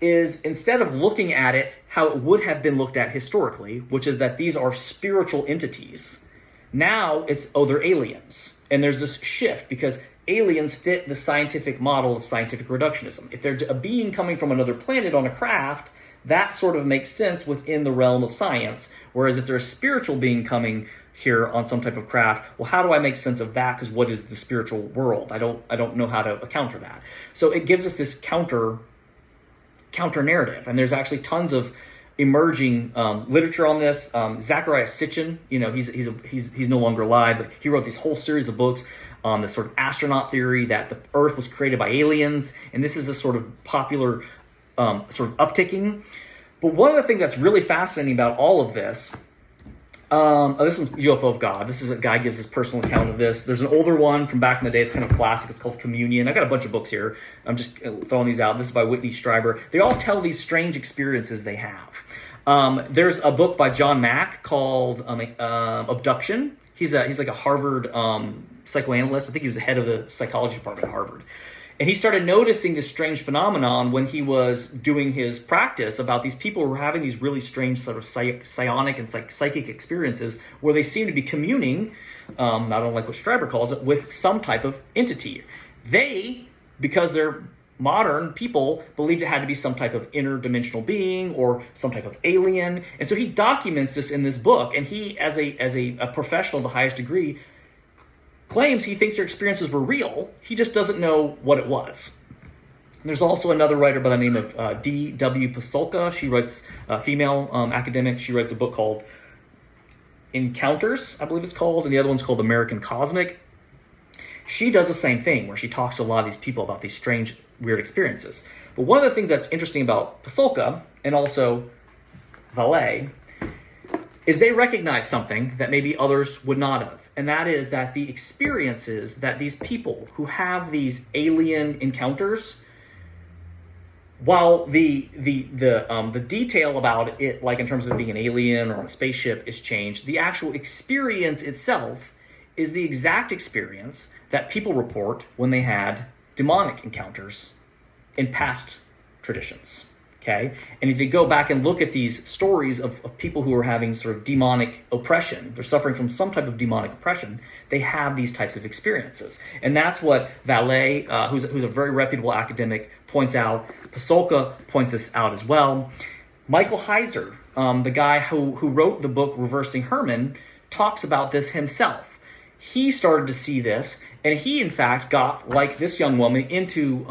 Speaker 1: is, instead of looking at it how it would have been looked at historically, which is that these are spiritual entities, now it's, oh, they're aliens. And there's this shift because aliens fit the scientific model of scientific reductionism. If there's a being coming from another planet on a craft, that sort of makes sense within the realm of science. Whereas if there's a spiritual being coming here on some type of craft, well, how do I make sense of that? Because what is the spiritual world? I don't know how to account for that. So it gives us this counter narrative, and there's actually tons of emerging literature on this. Zecharia Sitchin, he's no longer alive, but he wrote this whole series of books on the sort of astronaut theory that the Earth was created by aliens, and this is a sort of popular sort of upticking. But one of the things that's really fascinating about all of this, this one's UFO of God. This is a guy gives his personal account of this. There's an older one from back in the day. It's kind of classic. It's called Communion. I got a bunch of books here. I'm just throwing these out. This is by Whitney Strieber. They all tell these strange experiences they have. There's a book by John Mack called Abduction. He's like a Harvard psychoanalyst. I think he was the head of the psychology department at Harvard. And he started noticing this strange phenomenon when he was doing his practice about these people who were having these really strange sort of psionic and psychic experiences where they seem to be communing, not unlike what Strieber calls it, with some type of entity. They, because they're modern people, believed it had to be some type of interdimensional being or some type of alien. And so he documents this in this book. And he, as a professional of the highest degree, claims he thinks their experiences were real. He just doesn't know what it was. And there's also another writer by the name of D.W. Pasulka. She writes, female academic. She writes a book called Encounters, I believe it's called, and the other one's called American Cosmic. She does the same thing where she talks to a lot of these people about these strange, weird experiences. But one of the things that's interesting about Pasulka and also Vallée is they recognize something that maybe others would not have. And that is that the experiences that these people who have these alien encounters, while the detail about it, like in terms of being an alien or on a spaceship, is changed, the actual experience itself is the exact experience that people report when they had demonic encounters in past traditions. Okay, and if you go back and look at these stories of people who are having sort of demonic oppression, they're suffering from some type of demonic oppression, they have these types of experiences. And that's what Vallée, who's a very reputable academic, points out. Pasulka points this out as well. Michael Heiser, the guy who wrote the book Reversing Herman, talks about this himself. He started to see this, and he, in fact, got, like this young woman, into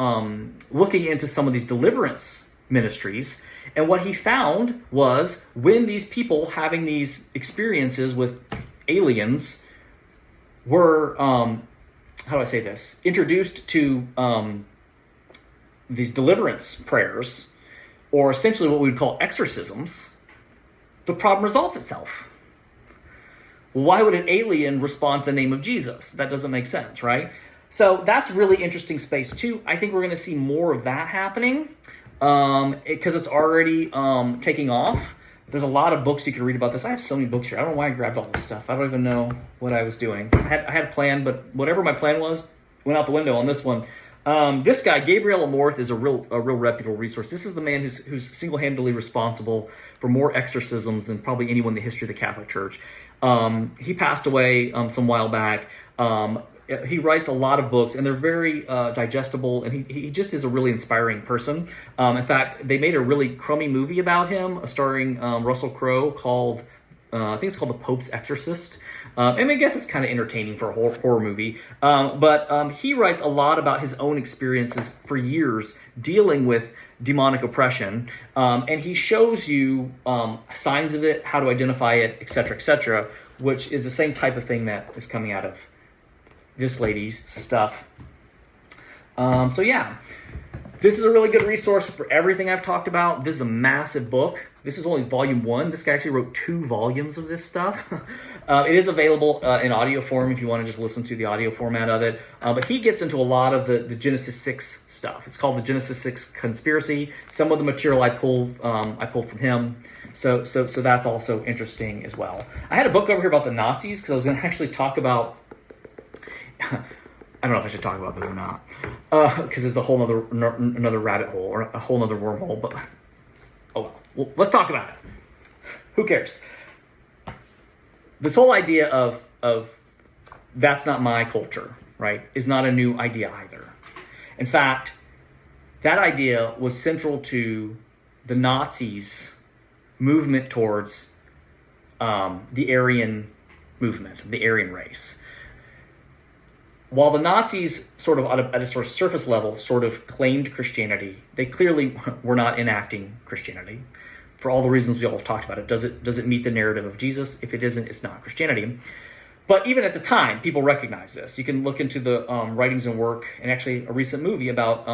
Speaker 1: looking into some of these deliverance ministries. And what he found was when these people having these experiences with aliens were, how do I say this, introduced to these deliverance prayers, or essentially what we would call exorcisms, the problem resolved itself. Why would an alien respond to the name of Jesus? That doesn't make sense, right? So that's really interesting space too. I think we're going to see more of that happening. Because it's already taking off. There's a lot of books you can read about this. I have so many books here. I don't know why I grabbed all this stuff. I don't even know what I was doing. I had a plan, but whatever my plan was, went out the window on this one. This guy, Gabriel Amorth, is a real reputable resource. This is the man who's single-handedly responsible for more exorcisms than probably anyone in the history of the Catholic Church. He passed away some while back. He writes a lot of books, and they're very digestible, and he just is a really inspiring person. In fact, they made a really crummy movie about him, starring Russell Crowe, called, I think it's called The Pope's Exorcist. I guess it's kind of entertaining for a horror movie. But he writes a lot about his own experiences for years dealing with demonic oppression, and he shows you signs of it, how to identify it, etc., which is the same type of thing that is coming out of this lady's stuff. So yeah, this is a really good resource for everything I've talked about. This is a massive book. This is only volume 1. This guy actually wrote 2 volumes of this stuff. It is available in audio form if you want to just listen to the audio format of it. But he gets into a lot of the Genesis 6 stuff. It's called the Genesis 6 Conspiracy. Some of the material I pulled from him. So that's also interesting as well. I had a book over here about the Nazis because I was going to actually talk about... I don't know if I should talk about this or not, because it's a whole another rabbit hole or a whole other wormhole. But oh well, let's talk about it. Who cares? This whole idea of that's not my culture, right, is not a new idea either. In fact, that idea was central to the Nazis' movement towards the Aryan movement, the Aryan race. While the Nazis sort of at a sort of surface level sort of claimed Christianity, they clearly were not enacting Christianity for all the reasons we all have talked about it. Does it meet the narrative of Jesus? If it isn't, it's not Christianity. But even at the time, people recognize this. You can look into the writings and work, and actually a recent movie about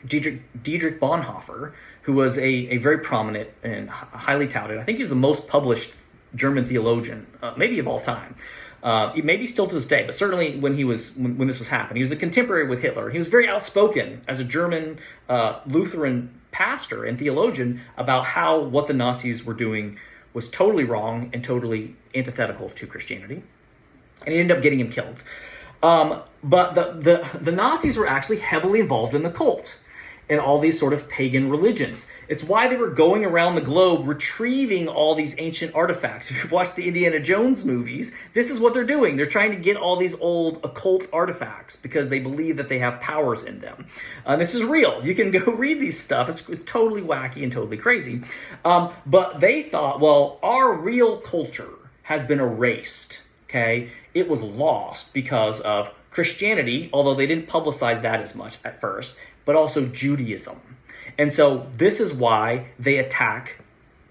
Speaker 1: Dietrich Bonhoeffer, who was a very prominent and highly touted, I think he was the most published German theologian, maybe of all time. Maybe still to this day, but certainly when this was happening, he was a contemporary with Hitler. He was very outspoken as a German Lutheran pastor and theologian about how what the Nazis were doing was totally wrong and totally antithetical to Christianity, and he ended up getting him killed. But the Nazis were actually heavily involved in the cult and all these sort of pagan religions. It's why they were going around the globe retrieving all these ancient artifacts. If you've watched the Indiana Jones movies, this is what they're doing. They're trying to get all these old occult artifacts because they believe that they have powers in them. This is real. You can go read these stuff. It's totally wacky and totally crazy. But they thought, well, our real culture has been erased, okay? It was lost because of Christianity, although they didn't publicize that as much at first, but also Judaism. And so this is why they attack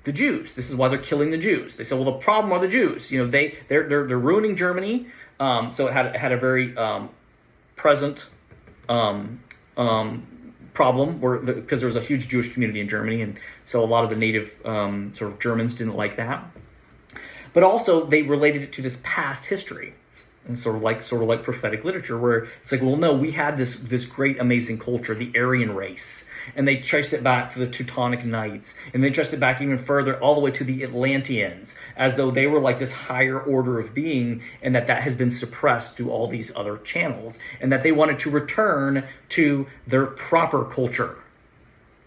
Speaker 1: the Jews. This is why they're killing the Jews. They say, well, the problem are the Jews. You know, they're ruining Germany. So it had a very present problem because there was a huge Jewish community in Germany, and so a lot of the native sort of Germans didn't like that. But also they related it to this past history. And sort of like prophetic literature, where it's like, well, no, we had this great, amazing culture, the Aryan race, and they traced it back to the Teutonic Knights, and they traced it back even further, all the way to the Atlanteans, as though they were like this higher order of being, and that has been suppressed through all these other channels, and that they wanted to return to their proper culture,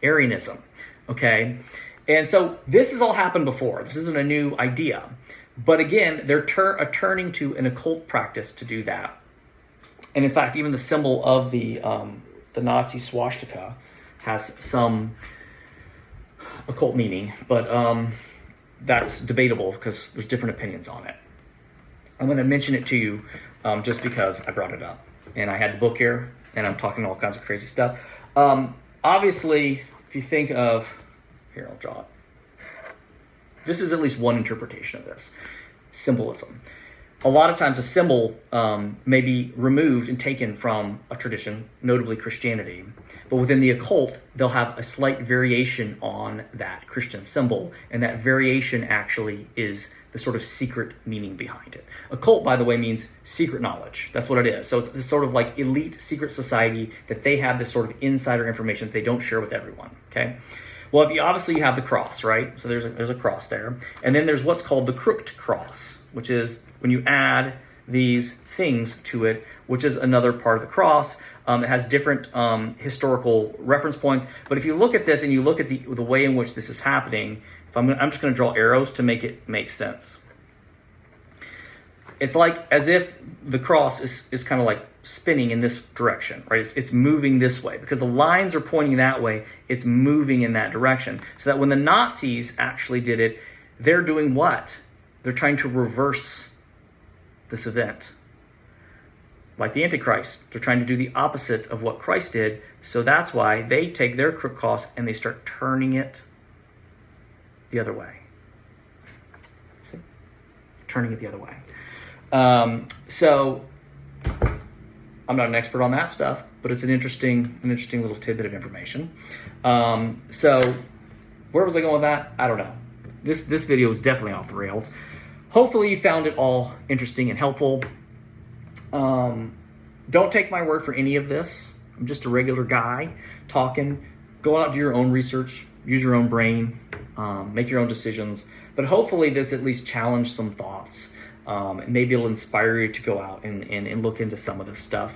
Speaker 1: Aryanism. Okay, and so this has all happened before. This isn't a new idea. But again, they're turning to an occult practice to do that. And in fact, even the symbol of the Nazi swastika has some occult meaning. But that's debatable because there's different opinions on it. I'm going to mention it to you just because I brought it up. And I had the book here, and I'm talking all kinds of crazy stuff. Obviously, if you think of... Here, I'll draw it. This is at least one interpretation of this. Symbolism. A lot of times a symbol may be removed and taken from a tradition, notably Christianity. But within the occult, they'll have a slight variation on that Christian symbol. And that variation actually is the sort of secret meaning behind it. Occult, by the way, means secret knowledge. That's what it is. So it's this sort of like elite secret society that they have this sort of insider information that they don't share with everyone. Okay? Well, obviously you have the cross, right? So there's a cross there. And then there's what's called the crooked cross, which is when you add these things to it, which is another part of the cross. It has different historical reference points. But if you look at this and you look at the way in which this is happening, I'm just going to draw arrows to make it make sense. It's like as if the cross is kind of like spinning in this direction, right? It's moving this way because the lines are pointing that way. It's moving in that direction. So that when the Nazis actually did it, they're doing what? They're trying to reverse this event. like the Antichrist. They're trying to do the opposite of what Christ did. So that's why they take their cross and they start turning it the other way. See? Turning it the other way. So I'm not an expert on that stuff, but it's an interesting little tidbit of information. So where was I going with that? I don't know. This video is definitely off the rails. Hopefully you found it all interesting and helpful. Don't take my word for any of this. I'm just a regular guy talking. Go out, do your own research, use your own brain, make your own decisions. But hopefully this at least challenged some thoughts. And maybe it'll inspire you to go out and look into some of this stuff.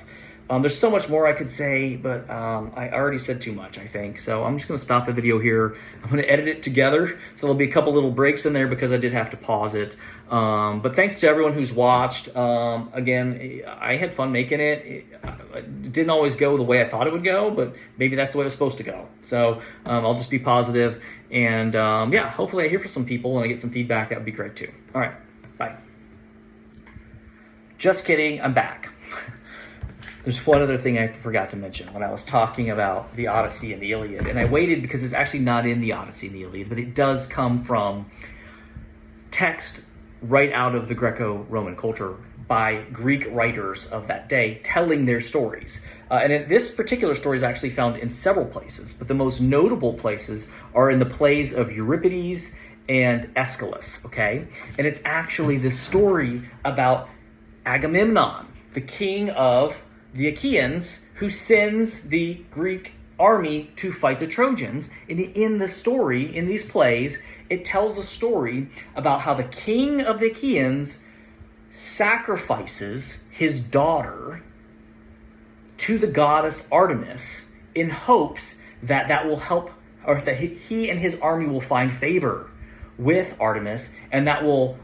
Speaker 1: There's so much more I could say, but I already said too much, I think. So I'm just going to stop the video here. I'm going to edit it together, so there'll be a couple little breaks in there because I did have to pause it. But thanks to everyone who's watched. Again, I had fun making it. It didn't always go the way I thought it would go, but maybe that's the way it was supposed to go. So I'll just be positive. And yeah, hopefully I hear from some people and I get some feedback. That would be great too. All right, bye. Just kidding, I'm back. There's one other thing I forgot to mention when I was talking about the Odyssey and the Iliad. And I waited because it's actually not in the Odyssey and the Iliad, but it does come from text right out of the Greco-Roman culture by Greek writers of that day telling their stories. This particular story is actually found in several places, but the most notable places are in the plays of Euripides and Aeschylus, okay? And it's actually this story about Agamemnon, the king of the Achaeans, who sends the Greek army to fight the Trojans. And in the story, in these plays, it tells a story about how the king of the Achaeans sacrifices his daughter to the goddess Artemis in hopes that that will help, or that he and his army will find favor with Artemis, and that will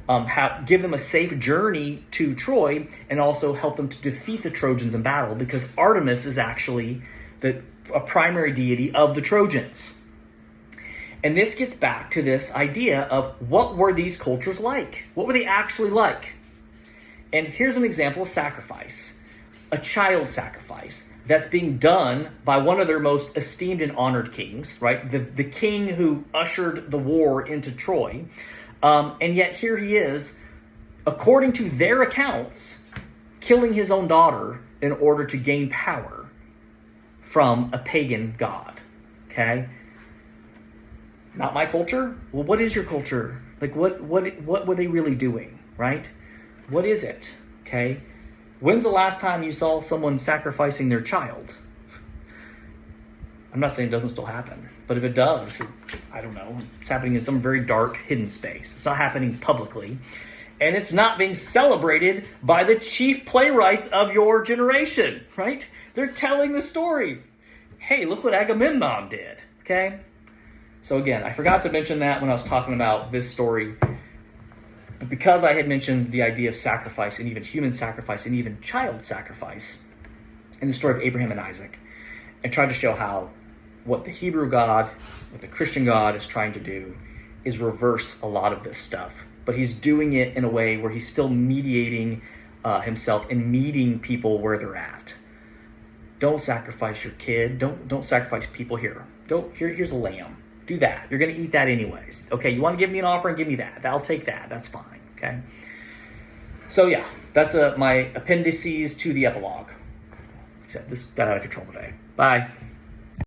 Speaker 1: give them a safe journey to Troy and also help them to defeat the Trojans in battle, because Artemis is actually a primary deity of the Trojans. And this gets back to this idea of what were these cultures like? What were they actually like? And here's an example of sacrifice, a child sacrifice that's being done by one of their most esteemed and honored kings, right? The king who ushered the war into Troy. And yet here he is, according to their accounts, killing his own daughter in order to gain power from a pagan god, okay? Not my culture? Well, what is your culture? Like, what were they really doing, right? What is it, okay? When's the last time you saw someone sacrificing their child? I'm not saying it doesn't still happen, but if it does, I don't know, it's happening in some very dark, hidden space. It's not happening publicly, and it's not being celebrated by the chief playwrights of your generation, right? They're telling the story. Hey, look what Agamemnon did, okay? So again, I forgot to mention that when I was talking about this story. But because I had mentioned the idea of sacrifice and even human sacrifice and even child sacrifice in the story of Abraham and Isaac, and tried to show how what the Hebrew God, what the Christian God is trying to do is reverse a lot of this stuff. But he's doing it in a way where he's still mediating himself and meeting people where they're at. Don't sacrifice your kid. Don't sacrifice people here. Here's a lamb. Do that. You're going to eat that anyways. Okay, you want to give me an offering? Give me that. I'll take that. That's fine. Okay. So yeah, that's my appendices to the epilogue. Except this got out of control today. Bye.